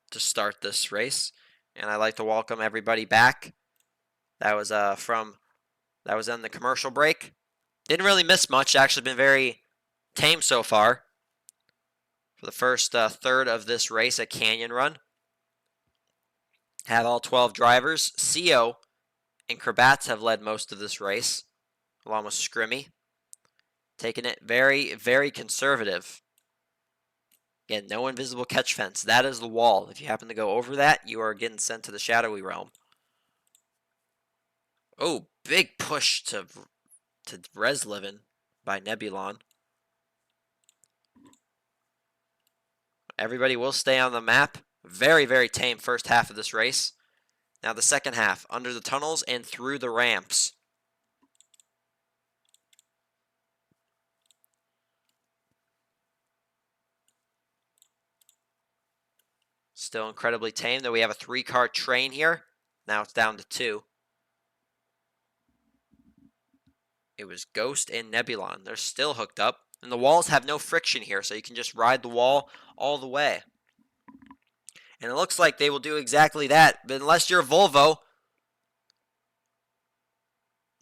to start this race. And I'd like to welcome everybody back. That was on the commercial break. Didn't really miss much. Actually been very tame so far. For the first third of this race at Canyon Run. Have all 12 drivers. CO and Krabats have led most of this race, along with Scrimmy. Taking it very, very conservative. Again, no invisible catch fence. That is the wall. If you happen to go over that, you are getting sent to the shadowy realm. Oh, big push to Reslivin by Nebulon. Everybody will stay on the map. Very, very tame first half of this race. Now the second half, under the tunnels and through the ramps. Still incredibly tame, though we have a 3-car train here. Now it's down to 2. It was Ghost and Nebulon. They're still hooked up. And the walls have no friction here, so you can just ride the wall all the way. And it looks like they will do exactly that. But unless you're a Volvo,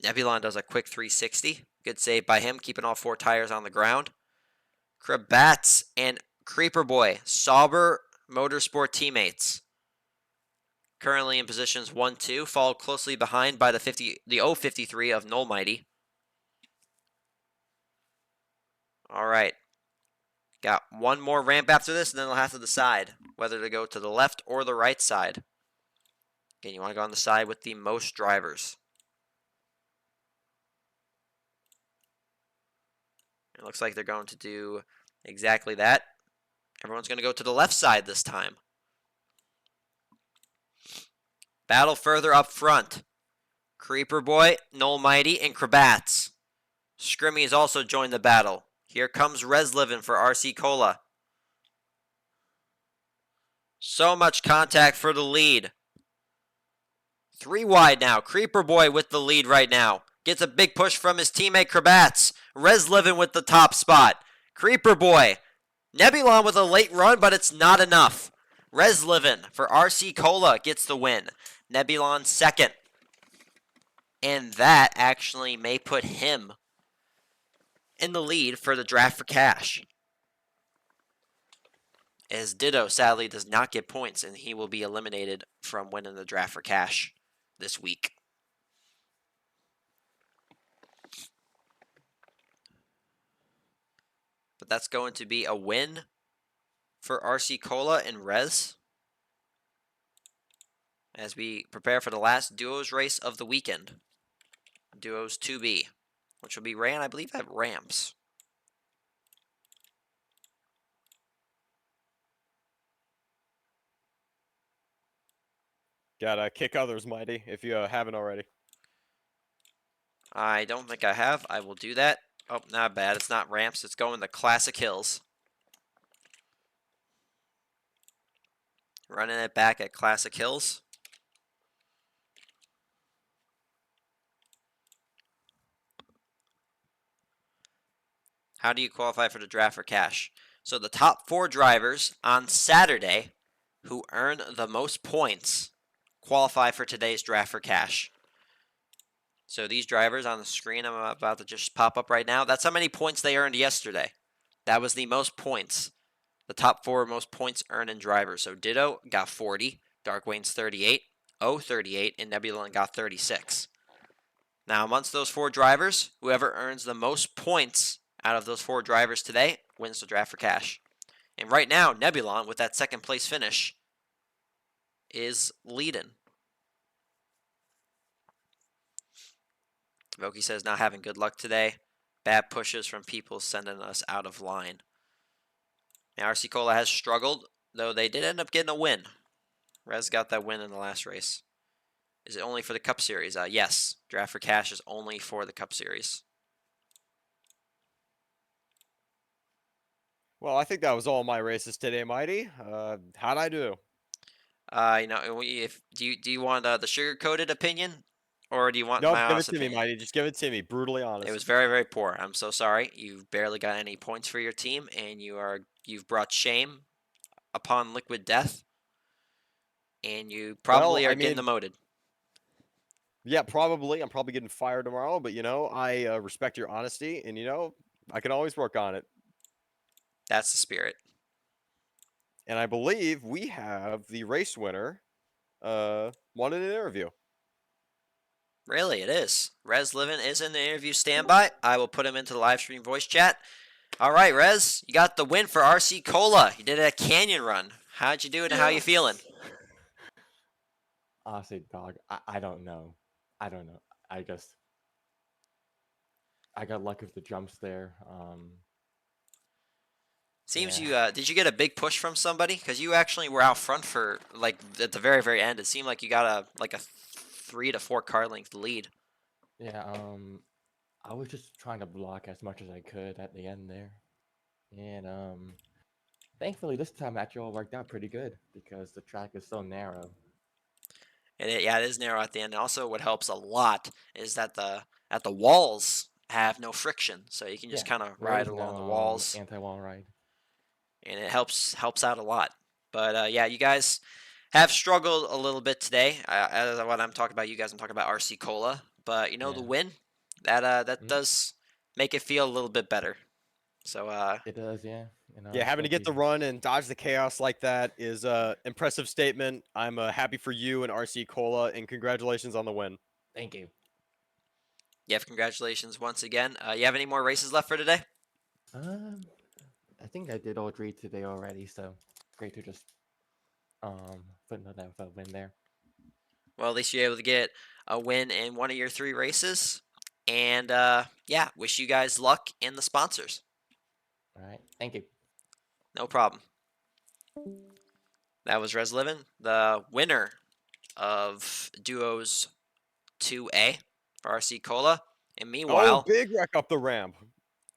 Nebulon does a quick 360. Good save by him, keeping all 4 tires on the ground. Krabats and Creeper Boy, Sauber Motorsport teammates. Currently in positions 1-2, followed closely behind by the 053 of Mighty. All right. Got one more ramp after this, and then they'll have to decide whether to go to the left or the right side. Again, you want to go on the side with the most drivers. It looks like they're going to do exactly that. Everyone's going to go to the left side this time. Battle further up front. Creeper Boy, Mighty, and Krabats. Scrimmy has also joined the battle. Here comes Reslivin for RC Cola. So much contact for the lead. 3 wide now. Creeper Boy with the lead right now. Gets a big push from his teammate Krabats. Reslivin with the top spot. Creeper Boy. Nebulon with a late run, but it's not enough. Reslivin for RC Cola gets the win. Nebulon second. And that actually may put him in the lead for the draft for cash. As Ditto sadly does not get points, and he will be eliminated from winning the draft for cash. this week. But that's going to be a win for RC Cola and Rez as we prepare for the last duos race of the weekend. Duos 2B, which will be ran, I believe, at ramps. Gotta kick others, Mighty, if you haven't already. I don't think I have. I will do that. Oh, not bad. It's not ramps. It's going to Classic Hills. Running it back at Classic Hills. How do you qualify for the draft for cash? So the top 4 drivers on Saturday who earn the most points qualify for today's draft for cash. So these drivers on the screen I'm about to just pop up right now, that's how many points they earned yesterday. That was the most points. The top 4 most points earned in drivers. So Ditto got 40, Darkwayne's 38, O 38, and Nebula got 36. Now amongst those 4 drivers, whoever earns the most points out of those 4 drivers today wins the draft for cash. And right now, Nebulon, with that second place finish, is leading. Voki says not having good luck today. Bad pushes from people sending us out of line. Now, RC Cola has struggled, though they did end up getting a win. Rez got that win in the last race. Is it only for the Cup Series? Yes. Draft for cash is only for the Cup Series. Well, I think that was all my races today, Mighty. How'd I do? If do you want the sugar-coated opinion, or do you want Nope, my give it honest to me, opinion? Mighty. Just give it to me. Brutally It honest. was very, very poor. I'm so sorry. You barely got any points for your team, and you've brought shame upon Liquid Death, and you probably Well, are I getting mean, demoted. yeah, probably. I'm probably getting fired tomorrow, but I respect your honesty, and I can always work on it. That's the spirit. And I believe we have the race winner wanted an interview. Really, it is. Rez Livin is in the interview standby. I will put him into the live stream voice chat. All right, Rez, you got the win for RC Cola. You did a canyon run. How'd you do it, and how you feeling? Honestly, dog, I don't know. I don't know. I guess I got lucky with the jumps there. Seems Yeah. you did you get a big push from somebody? Because you actually were out front for like at the very very end. It seemed like you got a 3 to 4 car length lead. Yeah, I was just trying to block as much as I could at the end there. And thankfully this time actually all worked out pretty good because the track is so narrow. And yeah, it is narrow at the end. And also, what helps a lot is that the walls have no friction, so you can just Yeah, kind of there ride is along the no walls, anti-wall ride. and it helps out a lot. But yeah, you guys have struggled a little bit today. As what I'm talking about, you guys, I'm talking about RC Cola. But Yeah. the win that does make it feel a little bit better. So It does, yeah. Yeah, having to thank get the you. run and dodge the chaos like that is a impressive statement. I'm happy for you and RC Cola, and congratulations on the win. Thank you. yeah, congratulations once again. You have any more races left for today? Um, I think I did all 3 today already, so great to just put another win there. Well, at least you're able to get a win in one of your 3 races. And yeah, wish you guys luck in the sponsors. All right, thank you. No problem. That was Res Livin, the winner of Duos 2A for RC Cola. And Oh, meanwhile, big wreck up the ramp.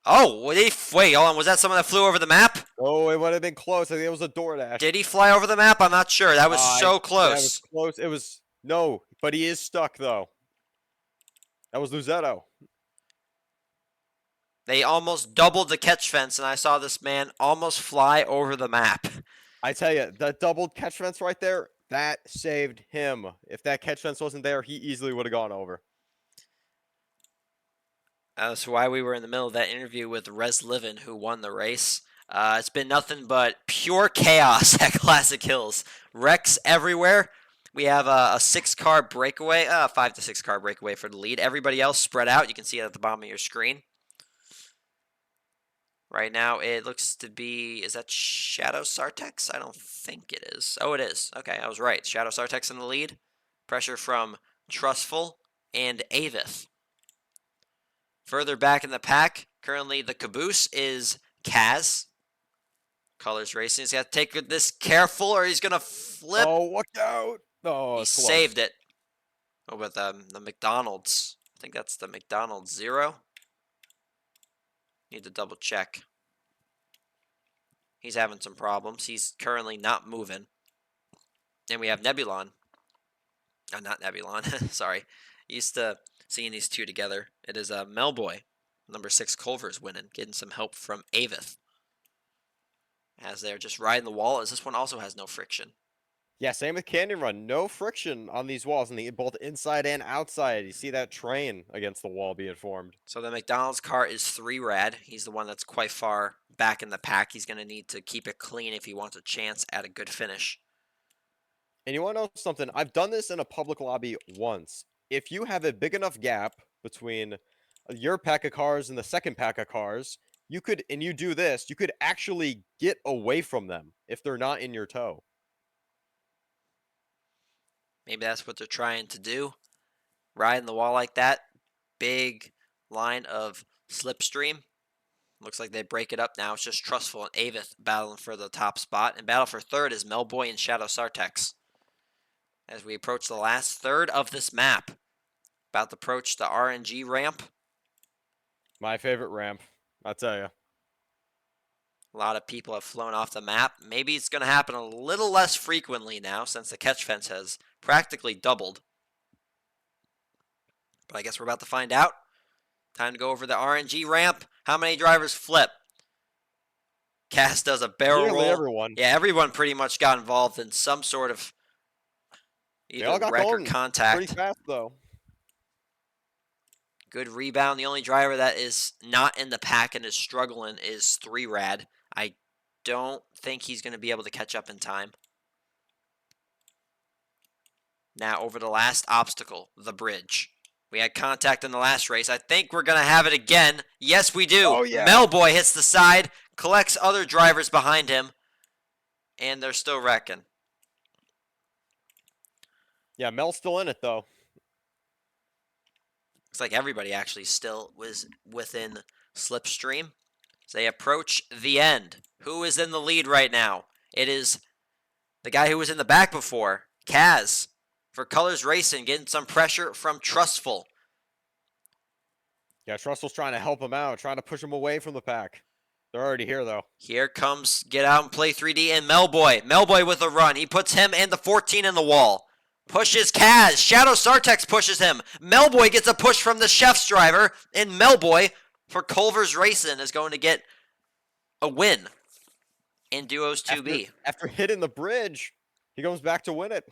wait, hold on. Was that someone that flew over the map? Oh, it would have been close. I think it was a DoorDash. Did he fly over the map? I'm not sure. That was so That was close. close. It was no, but he is stuck though. That was Luzetto. They almost doubled the catch fence, and I saw this man almost fly over the map. I tell you, that doubled catch fence right there, that saved him. If that catch fence wasn't there, he easily would have gone over. That's why we were in the middle of that interview with Res Livin, who won the race. It's been nothing but pure chaos at Classic Hills. Wrecks everywhere. We have a 6-car breakaway, 5 to 6 car breakaway for the lead. Everybody else spread out. You can see it at the bottom of your screen. Right now, it looks to be, is that Shadow Sartex? I don't think it is. Oh, it is. Okay, I was right. Shadow Sartex in the lead. Pressure from Trustful and Avith. Further back in the pack, currently the caboose is Kaz. Colors Racing. He's got to take this careful or he's going to flip. Oh, watch out! Oh, He it's close. saved it. Oh, but the McDonald's. I think that's the McDonald's 0. Need to double check. He's having some problems. He's currently not moving. And we have Nebulon. Oh, not Nebulon. Sorry. Used to seeing these two together. It is Melboy. Number 6 Culver's winning. Getting some help from Avith. As they're just riding the wall, as this one also has no friction. Yeah, same with Canyon Run. No friction on these walls, both inside and outside. You see that train against the wall being formed. So the McDonald's car is 3 rad. He's the one that's quite far back in the pack. He's going to need to keep it clean if he wants a chance at a good finish. And you want to know something? I've done this in a public lobby once. If you have a big enough gap between your pack of cars and the second pack of cars, you could actually get away from them if they're not in your tow. Maybe that's what they're trying to do. Riding the wall like that. Big line of slipstream. Looks like they break it up now. It's just Trustful and Avith battling for the top spot. And battle for third is Melboy and Shadow Sartex. As we approach the last third of this map. About to approach the RNG ramp. My favorite ramp, I tell you. A lot of people have flown off the map. Maybe it's going to happen a little less frequently now since the catch fence has practically doubled. But I guess we're about to find out. Time to go over the RNG ramp. How many drivers flip? Cass does a barrel Nearly roll. everyone. Yeah, everyone pretty much got involved in some sort of They all either got wreck or going contact. pretty fast, though. Good rebound. The only driver that is not in the pack and is struggling is 3 rad. I don't think he's going to be able to catch up in time. Now over the last obstacle, the bridge. We had contact in the last race. I think we're going to have it again. Yes, we do. Oh, yeah. Melboy hits the side, collects other drivers behind him, and they're still wrecking. Yeah, Mel's still in it, though. Looks like everybody actually still was within slipstream. As they approach the end. Who is in the lead right now? It is the guy who was in the back before, Kaz, for Colors Racing, getting some pressure from Trustful. Yeah, Trustful's trying to help him out, trying to push him away from the pack. They're already here, though. Here comes Get Out and Play 3D and Melboy. Melboy with a run. He puts him and the 14 in the wall. Pushes Kaz. Shadow Sartex pushes him. Melboy gets a push from the chef's driver. And Melboy for Culver's Racing is going to get a win in Duos 2B. After hitting the bridge, he goes back to win it.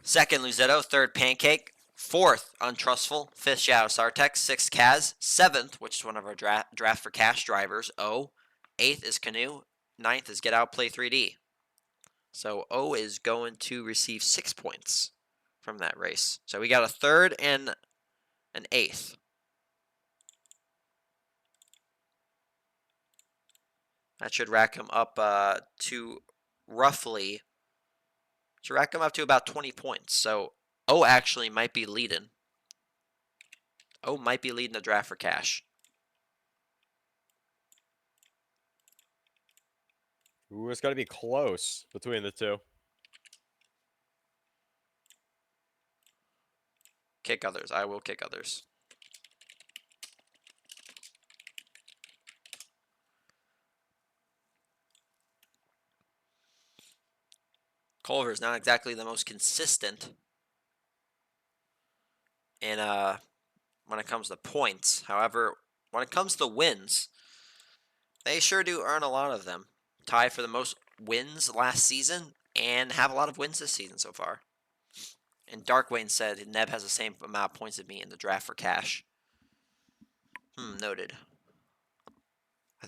Second, Luzetto. Third, Pancake. Fourth, Untrustful. Fifth, Shadow Sartex. Sixth, Kaz. Seventh, which is one of our draft for cash drivers, O. Eighth is Canoe. Ninth is Get Out Play 3D. So O is going to receive 6 points from that race. So we got a third and an eighth. That should rack him up to roughly, should rack him up to about 20 points. So O actually might be leading. O might be leading the draft for cash. Ooh, it's got to be close between the two. Kick others. I will kick others. Culver's not exactly the most consistent. And when it comes to points. However, when it comes to wins, they sure do earn a lot of them. Tied for the most wins last season and have a lot of wins this season so far. And Darkwayne said Neb has the same amount of points as me in the draft for cash. Noted.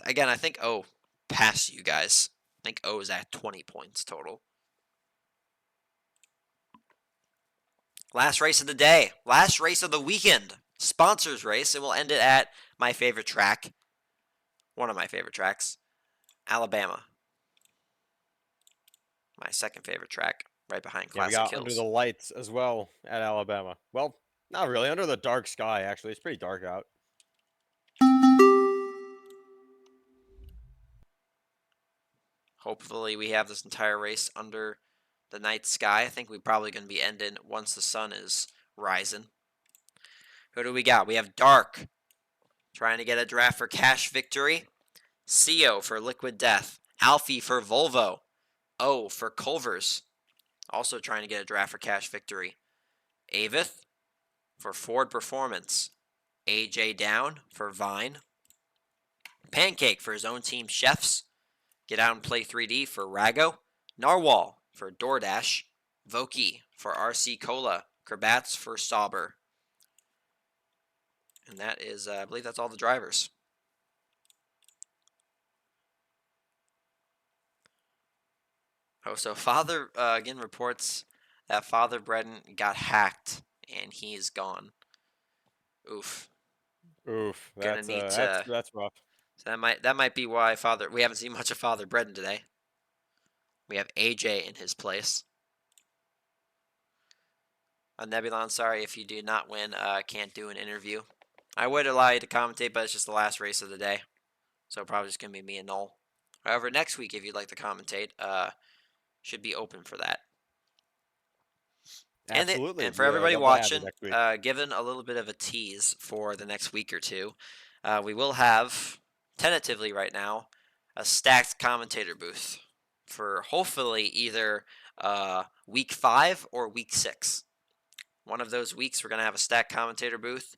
Again, I think O passed you guys. I think O is at 20 points total. Last race of the day. Last race of the weekend. Sponsors race, and we'll end it at my favorite track. One of my favorite tracks. Alabama. My second favorite track, right behind Yeah, we Classic got under Hills. the lights as well at Alabama. Well, not really. Under the dark sky, actually. It's pretty dark out. Hopefully we have this entire race under the night sky. I think we're probably going to be ending once the sun is rising. Who do we got? We have Dark trying to get a draft for cash victory. CO for Liquid Death. Alfie for Volvo. O for Culvers. Also trying to get a draft for cash victory. Avith for Ford Performance. AJ Down for Vine. Pancake for his own team Chefs. Get Out and Play 3D for Rago. Narwhal for DoorDash. Voki for RC Cola. Krbats for Sauber. And that is, I believe that's all the drivers. Oh, so Father, again, reports that Father Bredden got hacked and he is gone. Oof. Oof, Gonna need to. that's rough. So that might be why we haven't seen much of Father Bredden today. We have AJ in his place. Nebulon, sorry if you do not win. Can't do an interview. I would allow you to commentate, but it's just the last race of the day, so probably just gonna be me and Noel. However, next week if you'd like to commentate, should be open for that. Absolutely. And for everybody love to have you watching, next week. given a little bit of a tease for the next week or two, we will have, tentatively right now, a stacked commentator booth for hopefully either week 5 or week 6. One of those weeks, we're going to have a stacked commentator booth.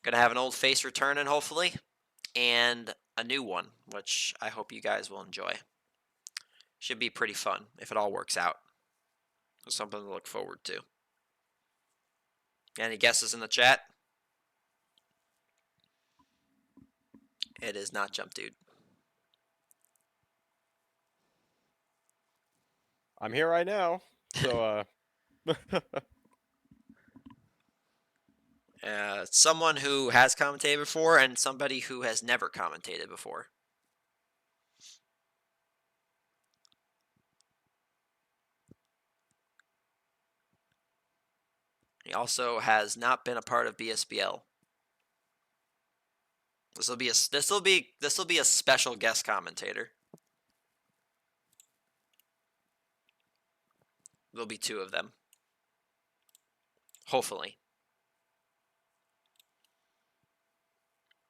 Going to have an old face returning, hopefully, and a new one, which I hope you guys will enjoy. Should be pretty fun if it all works out. So something to look forward to. Any guesses in the chat? It is not Jump Dude. I'm here right now. So, Someone who has commentated before and somebody who has never commentated before. He also has not been a part of BSBL. This will be a special guest commentator. There'll be 2 of them. Hopefully.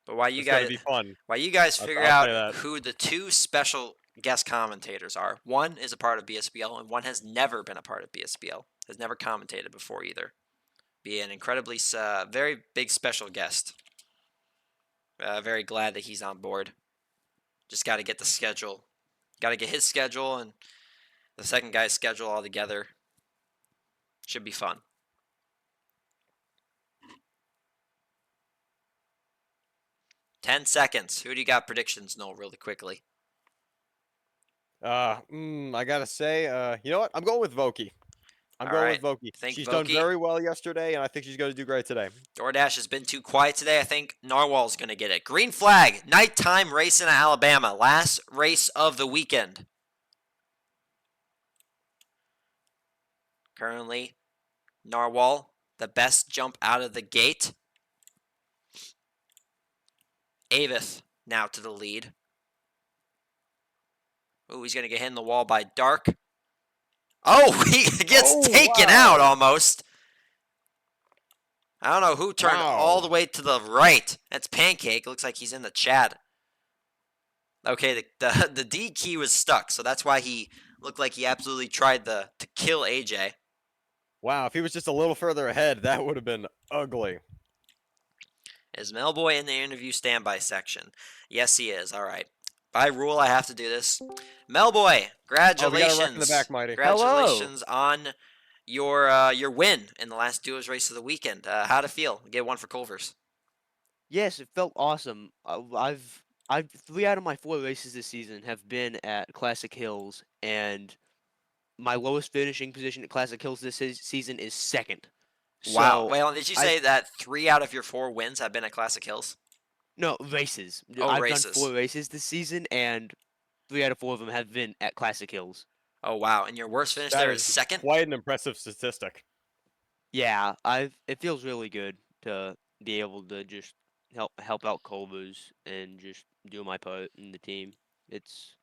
But while you it's gonna guys be fun. figure I'll say out that. who the 2 special guest commentators are, one is a part of BSBL and one has never been a part of BSBL. Has never commentated before either. Be an incredibly very big special guest. Very glad that he's on board. Just got to get the schedule. Got to get his schedule and the second guy's schedule all together. Should be fun. Ten seconds. Who do you got predictions, Noel, really quickly? I gotta say, you know what? I'm going with Voki. I'm going with Voki. Think She's done Voki? very well yesterday, and I think she's going to do great today. DoorDash has been too quiet today. I think Narwhal's going to get it. Green flag. Nighttime race in Alabama. Last race of the weekend. Currently, Narwhal, the best jump out of the gate. Avith now to the lead. Ooh, he's going to get hit in the wall by Dark. Oh, he gets taken out almost. I don't know who turned all the way to the right. That's Pancake. Looks like he's in the chat. Okay, the D key was stuck, so that's why he looked like he absolutely tried to kill AJ. Wow, if he was just a little further ahead, that would have been ugly. Is Melboy in the interview standby section? Yes, he is. All right. By rule, I have to do this. Melboy, congratulations! Oh, we got a wreck in the back, Mighty. Congratulations on your win in the last duos race of the weekend. How'd it feel? Get one for Culvers. Yes, it felt awesome. I've 3 out of my 4 races this season have been at Classic Hills, and my lowest finishing position at Classic Hills this season is 2nd. Wow. So Well, did you I say that 3 out of your 4 wins have been at Classic Hills? no races. Oh, I've done races. 4 races this season, and 3 out of 4 of them have been at Classic Hills. Oh, wow. And your worst finish That there is is second? quite an impressive statistic. Yeah, it feels really good to be able to just help out Culver's and just do my part in the team. It's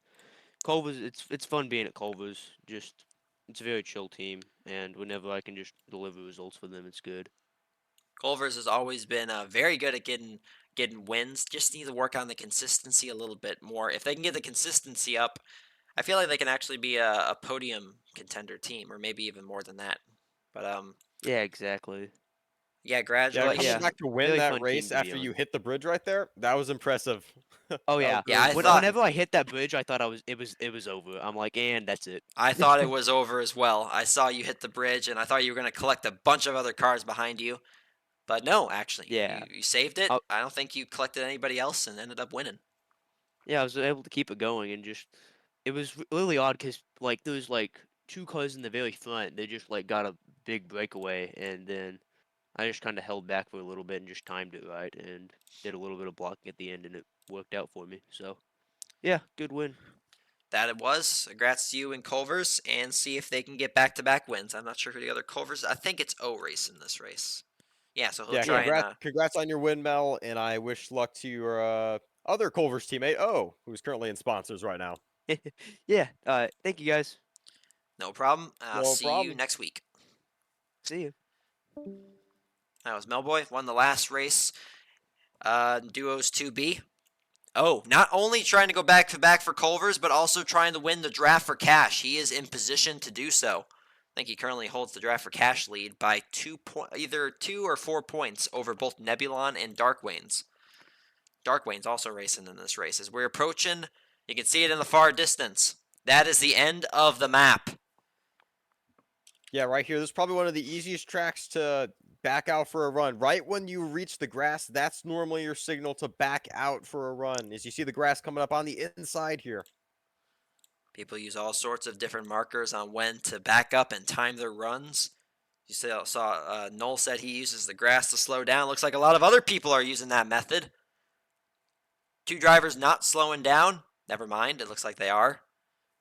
Culver's. It's fun being at Culver's. Just it's a very chill team, and whenever I can just deliver results for them, it's good. Culver's has always been very good at getting wins. Just need to work on the consistency a little bit more. If they can get the consistency up, I feel like they can actually be a podium contender team, or maybe even more than that. But Yeah, exactly. yeah, Yeah, But coming yeah, congratulations. back to win really that fun team race to be after on. you hit the bridge right there, that was impressive. Oh That was yeah, Yeah, I really thought whenever I hit that bridge, I thought it was over. I'm like, and that's it. I thought it was over as well. I saw you hit the bridge, and I thought you were going to collect a bunch of other cars behind you. But no, actually, Yeah. you saved it. I, I don't think you collected anybody else and ended up winning. Yeah, I was able to keep it going and just it was really odd because like there's like 2 cars in the very front. They just like got a big breakaway, and then I just kind of held back for a little bit and just timed it right and did a little bit of blocking at the end, and it worked out for me. So yeah, good win. That it was. Congrats to you and Culver's, and see if they can get back-to-back wins. I'm not sure who the other Culver's. I think it's O race in this race. Yeah, so he'll Yeah, try Yeah, and congrats on your win, Mel, and I wish luck to your other Culver's teammate, who's currently in sponsors right now. yeah. Thank you guys. no problem. I'll No see you problem. next week. See you. That was Melboy. Won the last race. Duos 2B. Oh, not only trying to go back to back for Culver's, but also trying to win the draft for cash. He is in position to do so. I think he currently holds the draft for cash lead by either 2 or 4 points over both Nebulon and Darkwanes. Darkwane's also racing in this race. As we're approaching, you can see it in the far distance. That is the end of the map. Yeah, right here. This is probably one of the easiest tracks to back out for a run. Right when you reach the grass, that's normally your signal to back out for a run. As you see the grass coming up on the inside here. People use all sorts of different markers on when to back up and time their runs. You saw Noel said he uses the grass to slow down. Looks like a lot of other people are using that method. 2 drivers not slowing down. Never mind, it looks like they are.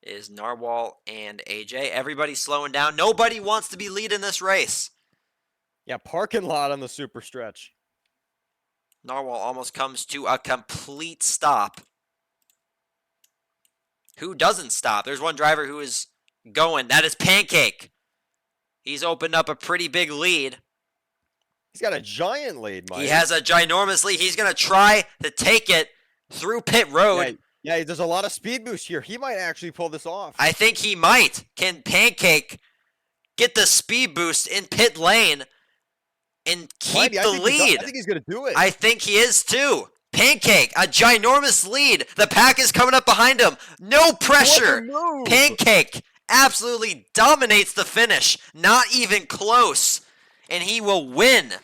Is Narwhal and AJ. Everybody's slowing down. Nobody wants to be leading this race. Yeah, parking lot on the super stretch. Narwhal almost comes to a complete stop. Who doesn't stop? There's one driver who is going. That is Pancake. He's opened up a pretty big lead. He's got a giant lead, Mike. He has a ginormous lead. He's going to try to take it through pit road. Yeah, there's a lot of speed boost here. He might actually pull this off. I think he might. Can Pancake get the speed boost in pit lane and keep Mighty, the lead? I think he's going to do it. I think he is too. Pancake, a ginormous lead. The pack is coming up behind him. No pressure. Move. Pancake absolutely dominates the finish. Not even close. And he will win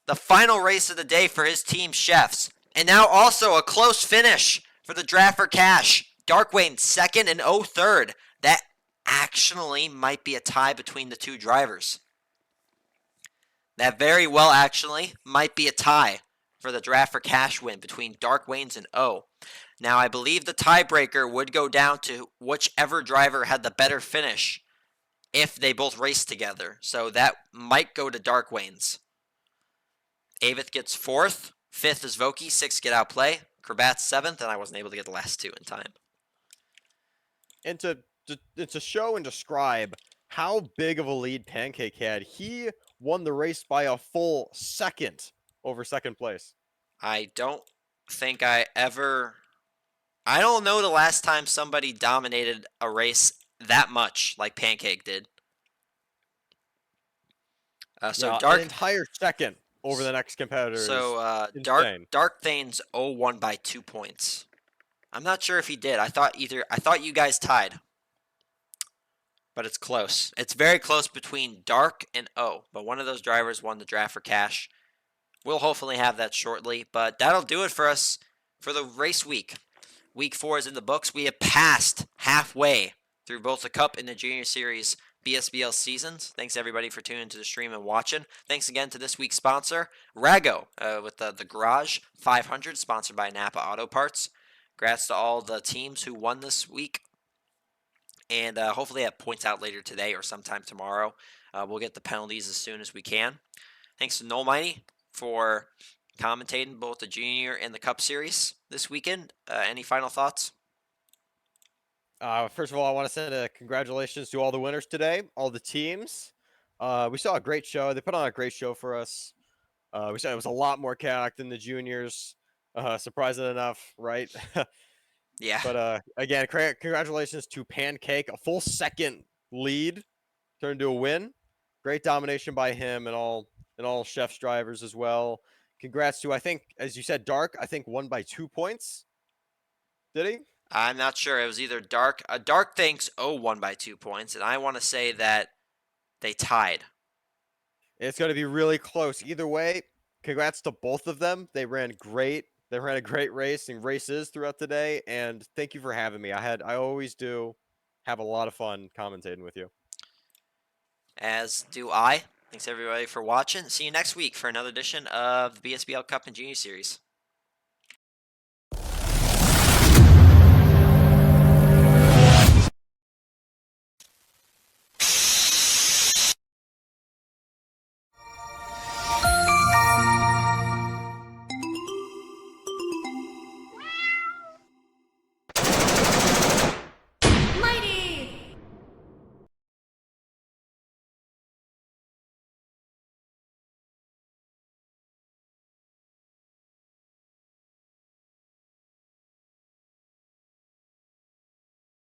the final race of the day for his team, Chefs. And now also a close finish for the draft for cash. Darkwayne second and O third. That actually might be a tie between the 2 drivers. That very well actually might be a tie for the draft for cash win between Darkwaynes and O. Now I believe the tiebreaker would go down to whichever driver had the better finish if they both raced together. So that might go to Darkwaynes. Avith gets 4th. 5th is Voki. 6th get outplay. Krabat's 7th, and I wasn't able to get the last 2 in time. And to show and describe how big of a lead Pancake had, he won the race by a full second over second place. I don't think I don't know the last time somebody dominated a race that much like Pancake did. So an entire second over the next competitor. So insane. Dark Thane's 0-1 by 2 points. I'm not sure if he did. I thought you guys tied. But it's close. It's very close between Dark and O. But one of those drivers won the draft for cash. We'll hopefully have that shortly. But that'll do it for us for the race week. Week 4 is in the books. We have passed halfway through both the Cup and the Junior Series BSBL seasons. Thanks everybody for tuning to the stream and watching. Thanks again to this week's sponsor, Rago, with the Garage 500, sponsored by NAPA Auto Parts. Congrats to all the teams who won this week. And hopefully have points out later today or sometime tomorrow. We'll get the penalties as soon as we can. Thanks to Noel Mighty for commentating both the Junior and the Cup Series this weekend. Any final thoughts? First of all, I want to send a congratulations to all the winners today, all the teams. We saw a great show. They put on a great show for us. We saw it was a lot more chaotic than the juniors. Surprising enough, right? Yeah. But again, congratulations to Pancake. A full second lead turned into a win. Great domination by him and all Chef's drivers as well. Congrats to, I think, as you said, Dark. I think won by 2 points. Did he? I'm not sure. It was either Dark. Dark thinks O won by 2 points, and I want to say that they tied. It's going to be really close. Either way, congrats to both of them. They ran great. They ran a great race and races throughout the day. And thank you for having me. I always do have a lot of fun commentating with you. As do I. Thanks everybody for watching. See you next week for another edition of the BSBL Cup and Junior Series.